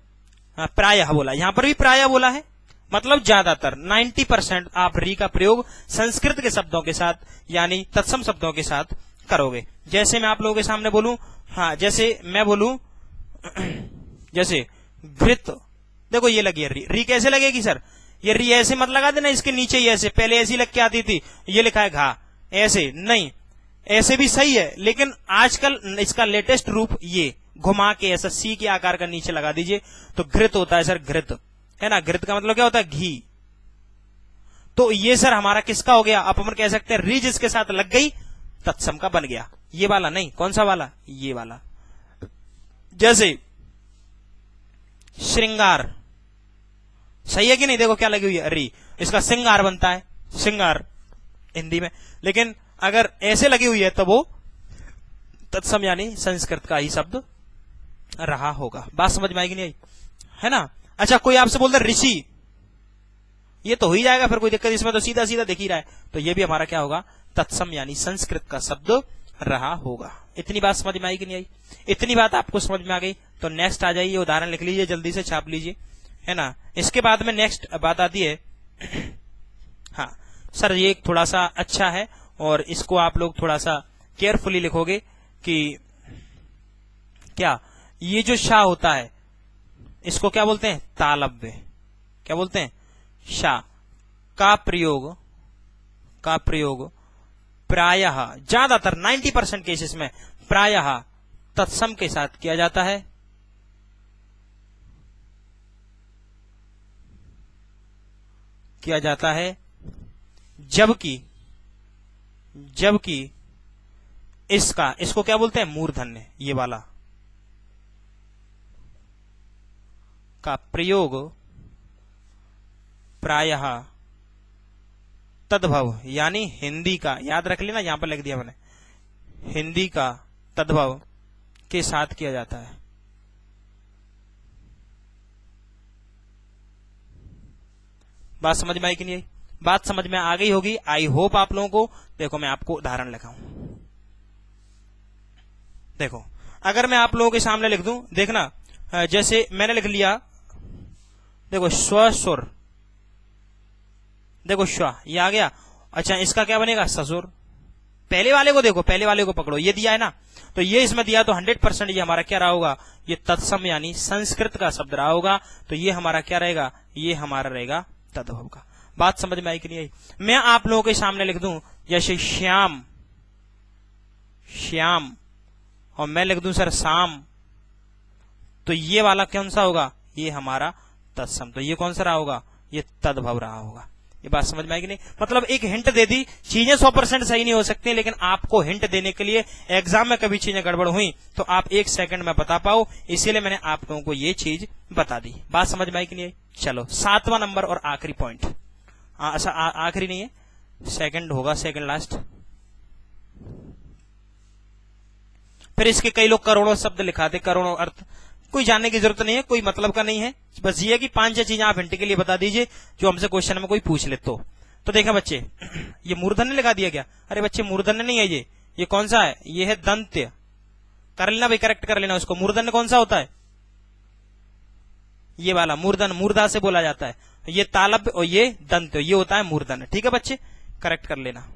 प्रायः बोला, यहां पर भी प्रायः बोला है, मतलब ज्यादातर 90% आप री का प्रयोग संस्कृत के शब्दों के साथ यानी तत्सम शब्दों के साथ करोगे। जैसे मैं आप लोगों के सामने बोलूं, हाँ जैसे मैं बोलूं जैसे घृत, देखो ये लगी है री कैसे लगेगी सर, ये री ऐसे मत लगा देना, इसके नीचे ही ऐसे, पहले ऐसी लग के आती थी, ये लिखा है घा, ऐसे नहीं, ऐसे भी सही है, लेकिन आजकल इसका लेटेस्ट रूप ये घुमा के ऐसा सी के आकार का नीचे लगा दीजिए, तो घृत होता है सर, घृत, है ना। घृत का मतलब क्या होता है, घी। तो ये सर हमारा किसका हो गया, आप अपन कह सकते हैं री जिसके साथ लग गई तत्सम का बन गया। ये वाला नहीं, कौन सा वाला, ये वाला। जैसे श्रृंगार, सही है कि नहीं, देखो क्या लगी हुई है री, इसका श्रृंगार बनता है, श्रृंगार हिंदी में। लेकिन अगर ऐसे लगी हुई है तो वो तत्सम यानी संस्कृत का ही शब्द रहा होगा। बात समझ में आएगी नहीं आई, है ना। अच्छा, कोई आपसे बोलता ऋषि, ये तो हो ही जाएगा, फिर कोई दिक्कत इसमें, तो सीधा सीधा दिख ही रहा है, तो ये भी हमारा क्या होगा, तत्सम यानी संस्कृत का शब्द रहा होगा। इतनी बात समझ में आई कि नहीं आई? इतनी बात आपको समझ में आ गई तो नेक्स्ट आ जाइए, उदाहरण लिख लीजिए, जल्दी से छाप लीजिए, है ना। इसके बाद में नेक्स्ट बात आती है, हाँ सर ये थोड़ा सा अच्छा है और इसको आप लोग थोड़ा सा केयरफुली लिखोगे कि क्या ये जो शा होता है इसको क्या बोलते हैं, तालव्य। क्या बोलते हैं, शा का प्रयोग प्रायः, ज्यादातर 90% केसेस में प्रायः तत्सम के साथ किया जाता है। जबकि इसको क्या बोलते हैं, मूर्धन्य, ये वाला का प्रयोग प्रायः तद्भव यानी हिंदी का, याद रख लेना, यहां पर लिख दिया मैंने, हिंदी का तद्भव के साथ किया जाता है। बात समझ में आई कि नहीं आई? बात समझ में आ गई होगी, आई होप आप लोगों को। देखो मैं आपको उदाहरण लिखाऊं, देखो अगर मैं आप लोगों के सामने लिख दूं, देखना, जैसे मैंने लिख लिया, देखो स्वसुर, देखो श्वा, ये आ गया। अच्छा, इसका क्या बनेगा, ससुर। पहले वाले को देखो, पहले वाले को पकड़ो, ये दिया है ना, तो ये इसमें दिया तो 100% ये हमारा क्या रहा होगा, ये तत्सम यानी संस्कृत का शब्द रहा होगा, तो ये हमारा क्या रहेगा, ये हमारा रहेगा तद्भव का। बात समझ में आई कि नहीं आई? मैं आप लोगों के सामने लिख दूं, जैसे श्याम, और मैं लिख दूं सर शाम, तो ये वाला कौन सा होगा, ये हमारा तत्सम, तो ये कौन सा रहा होगा, ये तद्भव रहा होगा। ये बात समझ में आएगी नहीं? मतलब एक हिंट दे दी, चीजें 100% सही नहीं हो सकती, लेकिन आपको हिंट देने के लिए, एग्जाम में कभी चीजें गड़बड़ हुई तो आप 1 सेकंड में बता पाओ, इसीलिए मैंने आप लोगों को ये चीज बता दी। बात समझ में आई कि नहीं आई? चलो 7वां नंबर और आखिरी पॉइंट, अच्छा आखिरी नहीं है, सेकंड होगा, सेकंड लास्ट। फिर इसके कई लोग करोड़ों शब्द लिखाते, करोड़ों अर्थ, कोई जानने की जरूरत नहीं है, कोई मतलब का नहीं है, बस ये है कि 5-6 चीजें आप हिंट के लिए बता दीजिए जो हमसे क्वेश्चन में कोई पूछ ले तो देखा बच्चे, ये मूर्धन्य लिखा दिया क्या, अरे बच्चे मूर्धन्य नहीं है, ये कौन सा है, ये है दंत्य, कर लेना भाई, करेक्ट कर लेना उसको। मूर्धन्य कौन सा होता है, ये वाला मूर्धन, मूर्धा से बोला जाता है, ये तालव्य और ये दंत्य, ये होता है मूर्धन्य। ठीक है बच्चे, करेक्ट कर लेना।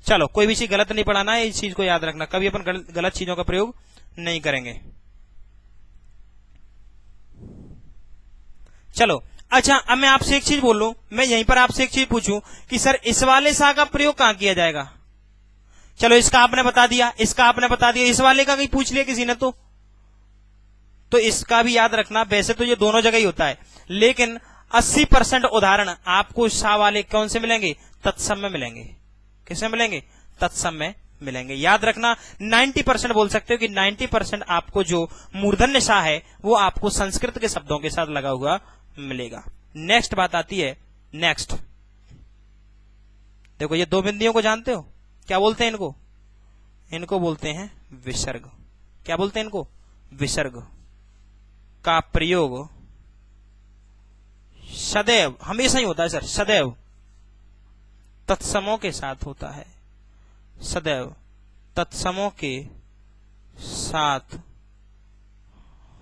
चलो कोई भी चीज गलत नहीं पढ़ाना है, इस चीज को याद रखना, कभी अपन गलत चीजों का प्रयोग नहीं करेंगे। चलो अच्छा, अब मैं आपसे एक चीज बोल लूं, मैं यहीं पर आपसे एक चीज पूछूं कि सर इस वाले सा का प्रयोग कहां किया जाएगा। चलो इसका आपने बता दिया, इसका आपने बता दिया, इस वाले का कहीं पूछ लिया किसी ने तो इसका भी याद रखना। वैसे तो ये दोनों जगह ही होता है, लेकिन 80% उदाहरण आपको सा वाले कौन से मिलेंगे, तत्सम में मिलेंगे। किसमें मिलेंगे, तत्सम में मिलेंगे। याद रखना 90% बोल सकते हो कि 90% आपको जो मूर्धन्य सा है वो आपको संस्कृत के शब्दों के साथ लगा हुआ मिलेगा। नेक्स्ट बात आती है, नेक्स्ट देखो, ये 2 बिंदियों को जानते हो, क्या बोलते हैं इनको, इनको बोलते हैं विसर्ग। क्या बोलते हैं इनको, विसर्ग का प्रयोग सदैव, हमेशा ही होता है सर, सदैव तत्समों के साथ होता है, सदैव तत्समों के साथ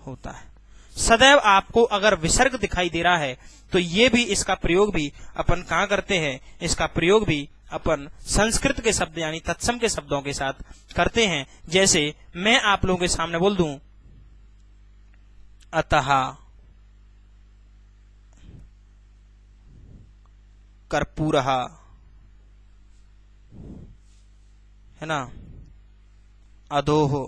होता है। सदैव आपको अगर विसर्ग दिखाई दे रहा है तो ये भी, इसका प्रयोग भी अपन कहां करते हैं, इसका प्रयोग भी अपन संस्कृत के शब्द यानी तत्सम के शब्दों के साथ करते हैं। जैसे मैं आप लोगों के सामने बोल दूं, अतः कर्पूरः, है ना, अधोह।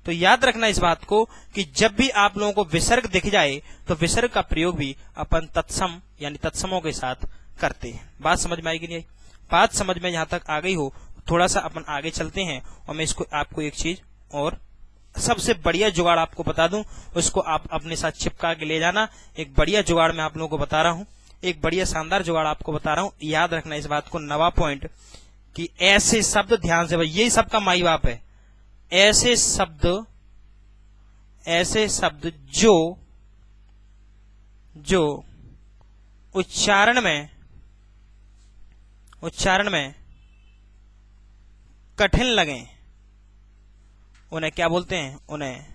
तो याद रखना इस बात को कि जब भी आप लोगों को विसर्ग दिख जाए तो विसर्ग का प्रयोग भी अपन तत्सम यानी तत्समों के साथ करते हैं। बात समझ में आएगी नहीं? बात समझ में यहां तक आ गई हो, थोड़ा सा अपन आगे चलते हैं और मैं इसको आपको एक चीज और सबसे बढ़िया जुगाड़ आपको बता दूं, उसको आप अपने साथ चिपका के ले जाना। एक बढ़िया जुगाड़ मैं आप लोगों को बता रहा हूं, एक बढ़िया शानदार जुगाड़ आपको बता रहा हूं, याद रखना इस बात को। 9वां पॉइंट, कि ऐसे शब्द, ध्यान से भाई, यही सबका माई बाप है, ऐसे शब्द जो उच्चारण में कठिन लगे, उन्हें क्या बोलते हैं? उन्हें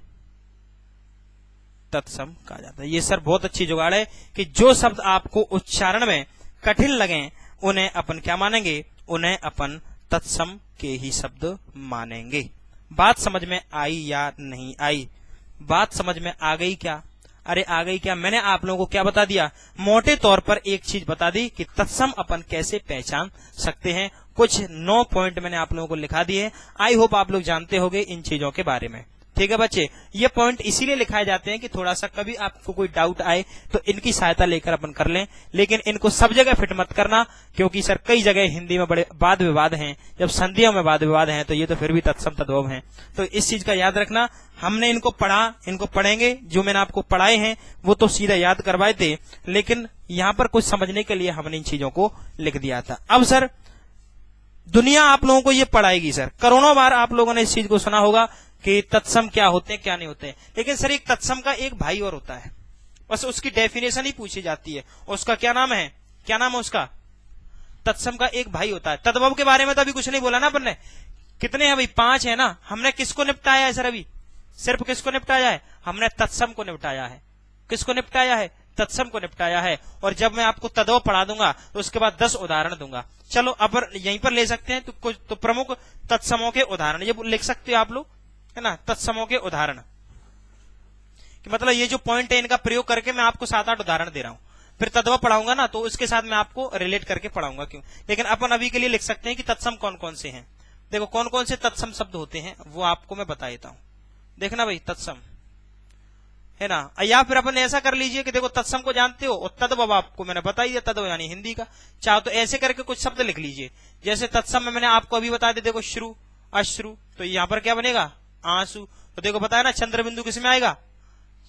तत्सम कहा जाता है। ये सर बहुत अच्छी जुगाड़ है कि जो शब्द आपको उच्चारण में कठिन लगे उन्हें अपन क्या मानेंगे? उन्हें अपन तत्सम के ही शब्द मानेंगे। बात समझ में आई या नहीं आई? बात समझ में आ गई क्या? अरे आ गई क्या? मैंने आप लोगों को क्या बता दिया? मोटे तौर पर एक चीज बता दी कि तत्सम अपन कैसे पहचान सकते हैं। कुछ 9 पॉइंट मैंने आप लोगों को लिखा दिए। आई होप आप लोग जानते होंगे इन चीजों के बारे में। ठीक है बच्चे, ये पॉइंट इसीलिए लिखाए जाते हैं कि थोड़ा सा कभी आपको कोई डाउट आए तो इनकी सहायता लेकर अपन कर लें, लेकिन इनको सब जगह फिट मत करना, क्योंकि सर कई जगह हिंदी में बड़े वाद विवाद हैं। जब संधियों में वाद विवाद हैं तो ये तो फिर भी तत्सम तद्भव हैं। तो इस चीज का याद रखना। हमने इनको पढ़ा, इनको पढ़ेंगे। जो मैंने आपको पढ़ाए हैं वो तो सीधा याद करवाए थे, लेकिन यहाँ पर कुछ समझने के लिए हमने इन चीजों को लिख दिया था। अब सर दुनिया आप लोगों को ये पढ़ाएगी। सर करोड़ों बार आप लोगों ने इस चीज को सुना होगा कि तत्सम क्या होते हैं, क्या नहीं होते हैं, लेकिन सर एक तत्सम का एक भाई और होता है, बस उसकी डेफिनेशन ही पूछी जाती है। उसका क्या नाम है? क्या नाम है उसका? तत्सम का एक भाई होता है। तद्भव के बारे में तो अभी कुछ नहीं बोला ना अपन ने। कितने हैं भाई? 5 है ना। हमने किसको निपटाया है सर? अभी सिर्फ किसको निपटाया है? हमने तत्सम को निपटाया है। किसको निपटाया है? तत्सम को निपटाया है। और जब मैं आपको तद्भव पढ़ा दूंगा तो उसके बाद 10 उदाहरण दूंगा। चलो अब यहीं पर ले सकते हैं। तो कुछ तो प्रमुख तत्समों के उदाहरण ये लिख सकते हो आप लोग, है ना? तत्समों के उदाहरण कि मतलब ये जो पॉइंट है इनका प्रयोग करके मैं आपको 7-8 उदाहरण दे रहा हूं। फिर तद्भव पढ़ाऊंगा ना तो उसके साथ मैं आपको रिलेट करके पढ़ाऊंगा क्यों। लेकिन अपन अभी के लिए लिख सकते हैं कि तत्सम कौन कौन से हैं। देखो कौन कौन से तत्सम शब्द होते हैं वो आपको मैं बता देता हूं। देखना भाई, तत्सम है ना। या फिर अपन ऐसा कर लीजिए कि देखो तत्सम को जानते हो और तद्भव आपको मैंने बता दिया। तद्भव यानी हिंदी का। चाहो तो ऐसे करके कुछ शब्द लिख लीजिए। जैसे तत्सम में मैंने आपको अभी बता दिया, देखो श्रु, अश्रु, तो यहाँ पर क्या बनेगा? आंसू। तो देखो बताया ना, चंद्र बिंदु किस में आएगा?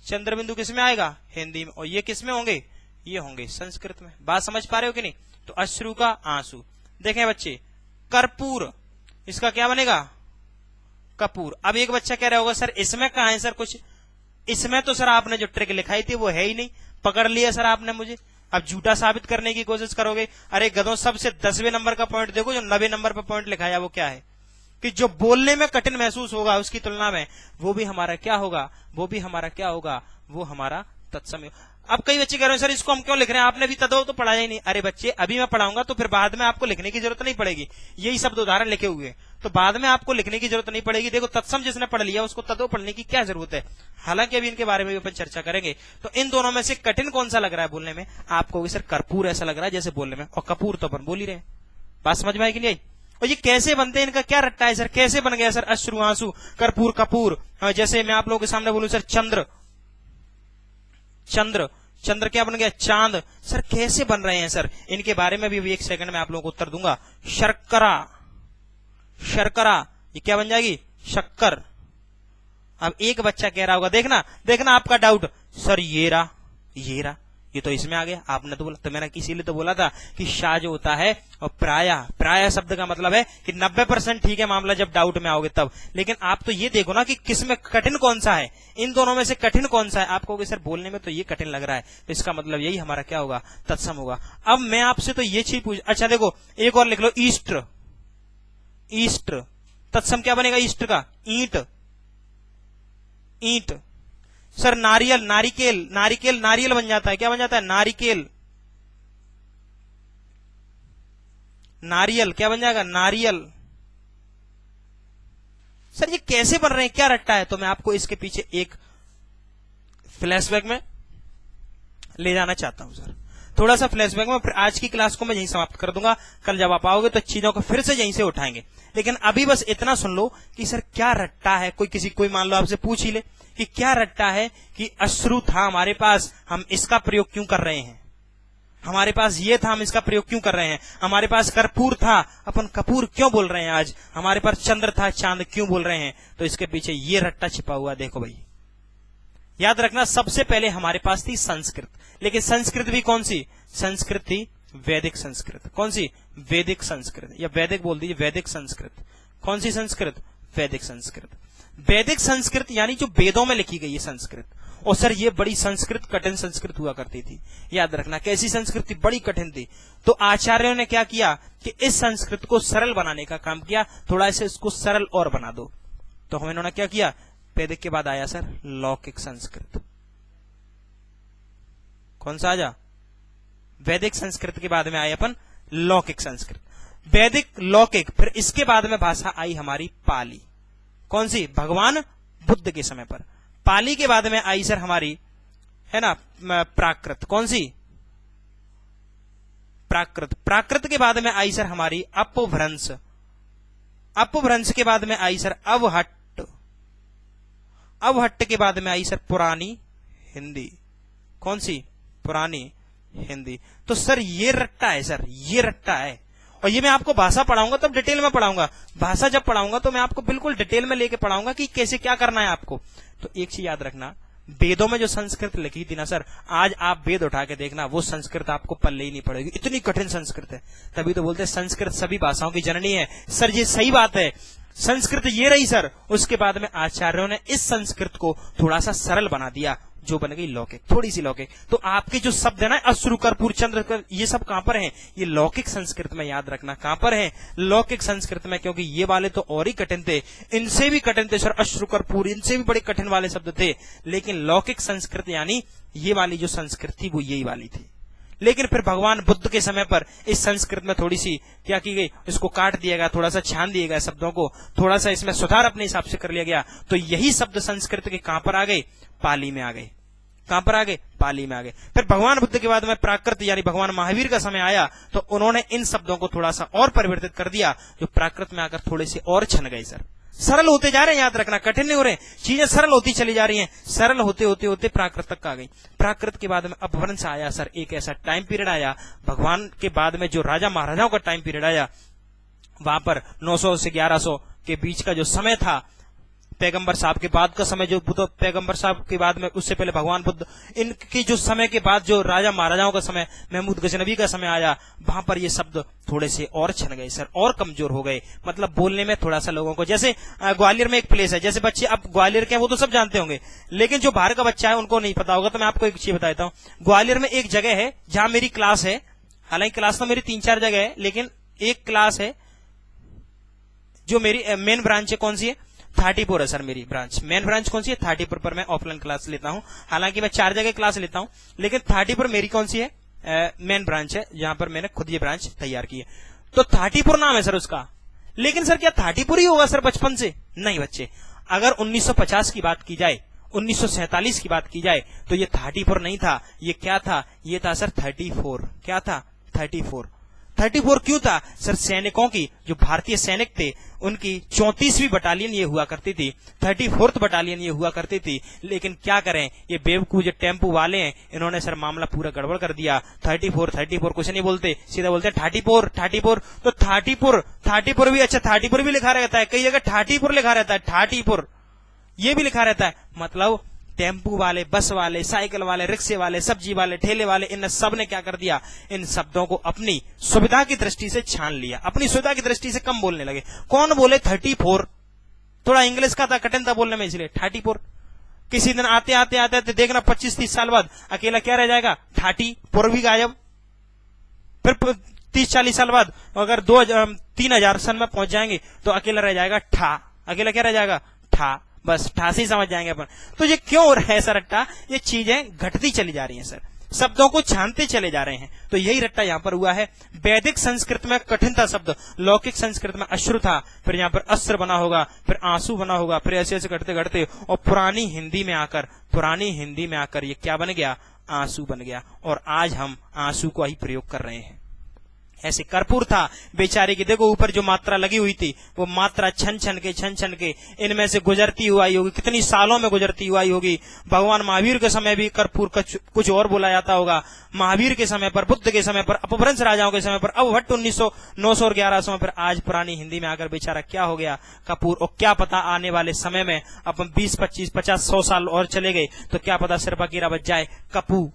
चंद्र बिंदु किस में आएगा? हिंदी में। और ये किस में होंगे? ये होंगे संस्कृत में। बात समझ पा रहे हो कि नहीं? तो अश्रु का आंसू। देखें बच्चे, कर्पूर, इसका क्या बनेगा? कपूर। अब एक बच्चा कह रहा होगा सर इसमें कहा है? सर कुछ इसमें तो सर आपने जो ट्रिक लिखाई थी वो है ही नहीं, पकड़ लिया सर आपने मुझे। अब झूठा साबित करने की कोशिश करोगे। अरे गधों, सबसे 10वें नंबर का पॉइंट देखो, जो 90 नंबर पर पॉइंट लिखाया वो क्या है? कि जो बोलने में कठिन महसूस होगा उसकी तुलना में वो भी हमारा क्या होगा? वो भी हमारा क्या होगा? वो हमारा तत्सम। अब कई बच्चे कह रहे हैं सर इसको हम क्यों लिख रहे हैं, आपने भी तद्भव तो पढ़ाया ही नहीं। अरे बच्चे, अभी मैं पढ़ाऊंगा तो फिर बाद में आपको लिखने की जरूरत नहीं पड़ेगी। यही शब्द उदाहरण लिखे हुए हैं तो बाद में आपको लिखने की जरूरत नहीं पड़ेगी। देखो तत्सम जिसने पढ़ लिया उसको तद्भव पढ़ने की क्या जरूरत है। हालांकि अभी इनके बारे में भी अपन चर्चा करेंगे। तो इन दोनों में से कठिन कौन सा लग रहा है बोलने में? आपको सर कर्पूर ऐसा लग रहा है जैसे बोलने में, और कपूर तो अपन बोल ही रहे हैं। बात समझ में आई कि नहीं आई? और ये कैसे बनते हैं, इनका क्या रट्टा है सर? कैसे बन गया सर अश्रु, आंसू, कर्पूर, कपूर? जैसे मैं आप लोगों के सामने बोलूं सर चंद्र, चंद्र, चंद्र क्या बन गया? चांद। सर कैसे बन रहे हैं सर? इनके बारे में भी 1 सेकंड में आप लोगों को उत्तर दूंगा। शर्करा, शर्करा, ये क्या बन जाएगी? शक्कर। अब एक बच्चा कह रहा होगा, देखना देखना आपका डाउट, सर ये रहा, ये तो इसमें आ गया। आपने तो बोला, तो मैंने इसीलिए तो बोला था कि शाह जो होता है और प्राय शब्द का मतलब है कि 90% ठीक है मामला जब डाउट में आओगे तब। लेकिन आप तो ये देखो ना कि किसमें कठिन कौन सा है, इन दोनों में से कठिन कौन सा है। आप कहोगे सर बोलने में तो ये कठिन लग रहा है, तो इसका मतलब यही हमारा क्या होगा? तत्सम होगा। अब मैं आपसे तो ये चीज पूछ, अच्छा देखो एक और लिख लो, ईस्ट, ईस्ट, तत्सम क्या बनेगा? ईस्ट का ईंट, ईंट। सर नारियल, नारिकेल, नारिकेल, नारियल बन जाता है, क्या बन जाता है? नारिकेल, नारियल क्या बन जाएगा? नारियल। सर ये कैसे बन रहे हैं, क्या रट्टा है? तो मैं आपको इसके पीछे एक फ्लैशबैक में ले जाना चाहता हूं सर, थोड़ा सा फ्लैशबैक में। फिर आज की क्लास को मैं यहीं समाप्त कर दूंगा। कल जब आप आओगे तो चीजों को फिर से यहीं से उठाएंगे। लेकिन अभी बस इतना सुन लो कि सर क्या रट्टा है। कोई मान लो आपसे पूछ ही ले कि क्या रट्टा है कि अश्रु था हमारे पास, हम इसका प्रयोग क्यों कर रहे हैं? हमारे पास ये था, हम इसका प्रयोग क्यों कर रहे हैं? हमारे पास कर्पूर था, अपन कपूर क्यों बोल रहे हैं आज? हमारे पास चंद्र था, चांद क्यों बोल रहे हैं? तो इसके पीछे ये रट्टा छिपा हुआ। देखो भाई याद रखना, सबसे पहले हमारे पास थी संस्कृत, लेकिन संस्कृत भी कौन सी? संस्कृत थी वैदिक संस्कृत। कौन सी? वैदिक संस्कृत, या वैदिक बोल दीजिए, वैदिक संस्कृत। कौन सी संस्कृत? वैदिक संस्कृत। वैदिक संस्कृत यानी जो वेदों में लिखी गई है संस्कृत। और सर ये बड़ी संस्कृत कठिन संस्कृत हुआ करती थी, याद रखना। कैसी संस्कृत थी? बड़ी कठिन थी। तो आचार्यों ने क्या किया कि इस संस्कृत को सरल बनाने का काम किया, थोड़ा सा इसको सरल और बना दो। तो हम इन्होंने क्या किया? वैदिक के बाद आया सर लौकिक संस्कृत। कौन सा आजा? वैदिक संस्कृत के बाद में आए अपन लौकिक संस्कृत। वैदिक, लौकिक, फिर इसके बाद में भाषा आई हमारी पाली। कौन सी? भगवान बुद्ध के समय पर। पाली के बाद में आई सर हमारी, है ना, प्राकृत। कौन सी? प्राकृत। प्राकृत के बाद में आई सर हमारी अपभ्रंश। अपभ्रंश के बाद में आई सर अवहट्ट। अवहट्ट के बाद में आई सर पुरानी हिंदी। कौन सी? पुरानी हिंदी। तो सर ये रट्टा है सर, ये रट्टा है। और ये मैं आपको भाषा पढ़ाऊंगा तब डिटेल में पढ़ाऊंगा। भाषा जब पढ़ाऊंगा तो मैं आपको बिल्कुल डिटेल में लेके पढ़ाऊंगा कि कैसे क्या करना है आपको। तो एक चीज याद रखना, वेदों में जो संस्कृत लिखी थी ना सर, आज आप वेद उठा के देखना, वो संस्कृत आपको पल्ले ही नहीं पड़ेगी, इतनी कठिन संस्कृत है। तभी तो बोलते हैं संस्कृत सभी भाषाओं की जननी है। सर ये सही बात है, संस्कृत ये रही सर। उसके बाद में आचार्यों ने इस संस्कृत को थोड़ा सा सरल बना दिया, जो बन गई लौकिक, थोड़ी सी लौकिक। तो आपके जो शब्द है ना, अश्रु, कर्पूर, चंद्र, ये सब कहां पर हैं? ये लौकिक संस्कृत में, याद रखना कहां पर है? लौकिक संस्कृत में। क्योंकि ये वाले तो और ही कठिन थे, इनसे भी कठिन थे सर, अश्रु, कर्पूर, इनसे भी बड़े कठिन वाले शब्द थे। लेकिन लौकिक संस्कृत यानी ये वाली जो संस्कृत थी वो यही वाली थी। लेकिन फिर भगवान बुद्ध के समय पर इस संस्कृत में थोड़ी सी क्या की गई, इसको काट दिया गया, थोड़ा सा छान दिया गया शब्दों को, थोड़ा सा इसमें सुधार अपने हिसाब से कर लिया गया। तो यही शब्द संस्कृत के कहां पर आ गए? पाली में आ गए। कहां पर आ गए? पाली में आ गए। फिर भगवान बुद्ध के बाद में प्राकृत यानी भगवान महावीर का समय आया, तो उन्होंने इन शब्दों को थोड़ा सा और परिवर्तित कर दिया, जो प्राकृत में आकर थोड़े से और छन गए सर। सरल होते जा रहे हैं, याद रखना, कठिन नहीं हो रहे, चीजें सरल होती चली जा रही हैं। सरल होते होते होते प्राकृत तक आ गई। प्राकृत के बाद में अपभ्रंश आया सर। एक ऐसा टाइम पीरियड आया, भगवान के बाद में जो राजा महाराजाओं का टाइम पीरियड आया, वहां पर 900 से 1100 के बीच का जो समय था, पैगंबर साहब के बाद का समय, जो बुद्ध पैगंबर साहब के बाद में, उससे पहले भगवान बुद्ध, इनकी जो समय के बाद जो राजा महाराजाओं का समय, महमूद गजनवी का समय आया, वहां पर ये शब्द थोड़े से और छन गए सर, और कमजोर हो गए। मतलब बोलने में थोड़ा सा लोगों को, जैसे ग्वालियर में एक प्लेस है, जैसे बच्चे अब ग्वालियर के हैं वो तो सब जानते होंगे, लेकिन जो बाहर का बच्चा है उनको नहीं पता होगा। तो मैं आपको एक चीज बताता हूँ, ग्वालियर में एक जगह है जहां मेरी क्लास है। हालांकि क्लास तो मेरी 3-4 जगह है, लेकिन एक क्लास है जो मेरी मेन ब्रांच है। कौन सी है? 34 है सर मेरी ब्रांच। मेन ब्रांच कौन सी है? 34 पर मैं ऑफलाइन क्लास लेता हूं। हालांकि मैं 4 जगह क्लास लेता हूं, लेकिन 34 मेरी कौन सी है? मेन ब्रांच है, जहां पर मैंने खुद ये ब्रांच तैयार की है। तो 34 नाम है सर उसका। लेकिन सर क्या 34 ही होगा सर बचपन से? नहीं बच्चे, अगर 1950 की बात की जाए, 1947 की बात की जाए, तो ये 34 नहीं था। ये क्या था? ये था सर 34। क्या था? 34। 34 क्यों था सर? सैनिकों की, जो भारतीय सैनिक थे, उनकी 34वीं बटालियन ये हुआ करती थी, 34th बटालियन ये हुआ करती थी। लेकिन क्या करें, ये बेवकूफ जो टेम्पू वाले हैं, इन्होंने सर मामला पूरा गड़बड़ कर दिया। 34 कुछ नहीं बोलते, सीधा बोलते 34। तो 34 भी, अच्छा 34 भी लिखा रहता है, कई जगह 34 लिखा रहता है, 34 ये भी लिखा रहता है। मतलब टेम्पू वाले, बस वाले, साइकिल वाले, रिक्शे वाले, सब्जी वाले, ठेले वाले, इन सब ने क्या कर दिया, इन शब्दों को अपनी सुविधा की दृष्टि से छान लिया, अपनी सुविधा की दृष्टि से कम बोलने लगे। कौन बोले 34? थोड़ा इंग्लिश का था, कठिन था बोलने में, इसलिए 34। किसी दिन आते आते देखना 25-30 साल बाद अकेला क्या रह जाएगा? 34 भी गायब। फिर 30-40 साल बाद अगर 2000-3000 सन में पहुंच जाएंगे तो अकेला रह जाएगा ठा। अकेला क्या रह जाएगा? ठा। बस ठा से ही समझ जाएंगे अपन। तो ये क्यों हो रहा है सर रट्टा? ये चीजें घटती चली जा रही हैं सर, शब्दों को छानते चले जा रहे हैं। तो यही रट्टा यहां पर हुआ है। वैदिक संस्कृत में कठिन था शब्द, लौकिक संस्कृत में अश्रु था, फिर यहां पर अस्त्र बना होगा, फिर आंसू बना होगा, फिर ऐसे ऐसे घटते घटते और पुरानी हिंदी में आकर ये क्या बन गया? आंसू बन गया। और आज हम आंसू को ही प्रयोग कर रहे हैं। ऐसे कर्पूर था बेचारे की, देखो ऊपर जो मात्रा लगी हुई थी, वो मात्रा छन छन के इनमें से गुजरती हुई आई होगी, कितनी सालों में गुजरती हुई आई होगी। भगवान महावीर के समय भी कर्पूर कुछ और बोला जाता होगा, महावीर के समय पर, बुद्ध के समय पर, अपभ्रंश राजाओं के समय पर, अब भट्ट 900 और 1100 में, फिर आज पुरानी हिंदी में आकर बेचारा क्या हो गया? कपूर। और क्या पता आने वाले समय में अपन 20, 25, 50, 100 साल और चले गए तो क्या पता सिर फकीरा बच जाए कपू।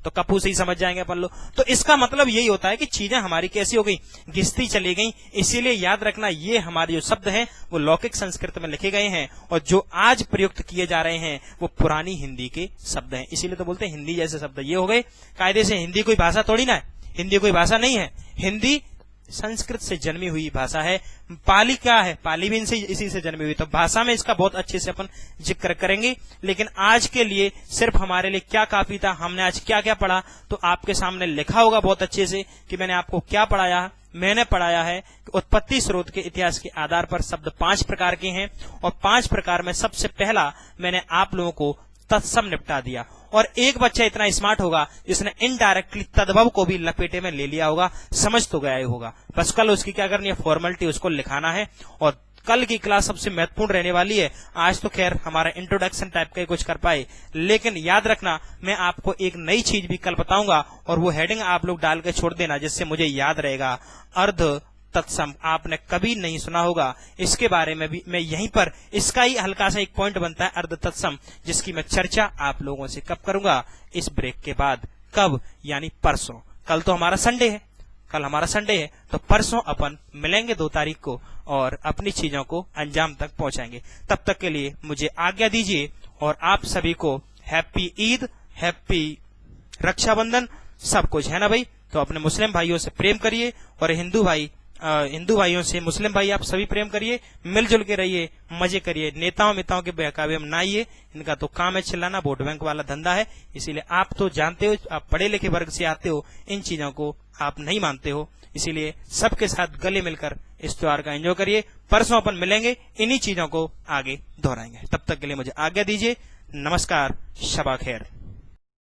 तो कपू से ही समझ जाएंगे अपन लोग। तो इसका मतलब यही होता है कि चीजें हमारी कैसी हो गई, घिसती चली गई। इसीलिए याद रखना, ये हमारे जो शब्द हैं वो लौकिक संस्कृत में लिखे गए हैं, और जो आज प्रयुक्त किए जा रहे हैं वो पुरानी हिंदी के शब्द हैं। इसीलिए तो बोलते हैं हिंदी जैसे शब्द ये हो गए। कायदे से हिंदी कोई भाषा थोड़ी ना है, हिंदी कोई भाषा नहीं है। हिंदी संस्कृत से जन्मी हुई भाषा है। पाली क्या है, पाली भी इसी से जन्मी हुई। तो भाषा में इसका बहुत अच्छे से अपन जिक्र करेंगे, लेकिन आज के लिए सिर्फ हमारे लिए क्या काफी था, हमने आज क्या क्या पढ़ा, तो आपके सामने लिखा होगा बहुत अच्छे से कि मैंने आपको क्या पढ़ाया। मैंने पढ़ाया है कि उत्पत्ति स्रोत के इतिहास के आधार पर शब्द 5 प्रकार के हैं, और 5 प्रकार में सबसे पहला मैंने आप लोगों को तत्सम निपटा दिया। और एक बच्चा इतना स्मार्ट होगा जिसने इनडायरेक्टली तद्भव को भी लपेटे में ले लिया होगा, समझ तो गया ही होगा। बस कल उसकी क्या करनी है, फॉर्मेलिटी उसको लिखाना है। और कल की क्लास सबसे महत्वपूर्ण रहने वाली है। आज तो खैर हमारा इंट्रोडक्शन टाइप का ही कुछ कर पाए, लेकिन याद रखना मैं आपको एक नई चीज भी कल बताऊंगा, और वो हेडिंग आप लोग डाल के छोड़ देना जिससे मुझे याद रहेगा। अर्ध तत्सम आपने कभी नहीं सुना होगा, इसके बारे में भी मैं यहीं पर, इसका ही हल्का सा एक पॉइंट बनता है अर्ध तत्सम, जिसकी मैं चर्चा आप लोगों से कब करूंगा, इस ब्रेक के बाद। कब, यानी परसों। कल तो हमारा संडे है, कल हमारा संडे है, तो परसों अपन मिलेंगे 2 तारीख को और अपनी चीजों को अंजाम तक पहुंचाएंगे। तब तक के लिए मुझे आज्ञा दीजिए, और आप सभी को हैप्पी ईद, हैप्पी रक्षाबंधन, सब कुछ है ना भाई। तो अपने मुस्लिम भाइयों से प्रेम करिए, और हिंदू भाइयों से मुस्लिम भाई आप सभी प्रेम करिए, मिलजुल के रहिए, मजे करिए। नेताओं में बहकावे में ना आइए, इनका तो काम है चिल्लाना, वोट बैंक वाला धंधा है। इसीलिए आप तो जानते हो, आप पढ़े लिखे वर्ग से आते हो, इन चीजों को आप नहीं मानते हो। इसीलिए सबके साथ गले मिलकर इस त्योहार का एंजॉय करिए। परसों अपन मिलेंगे, इन्हीं चीजों को आगे दोहराएंगे। तब तक के लिए मुझे आज्ञा दीजिए। नमस्कार, शबा खैर।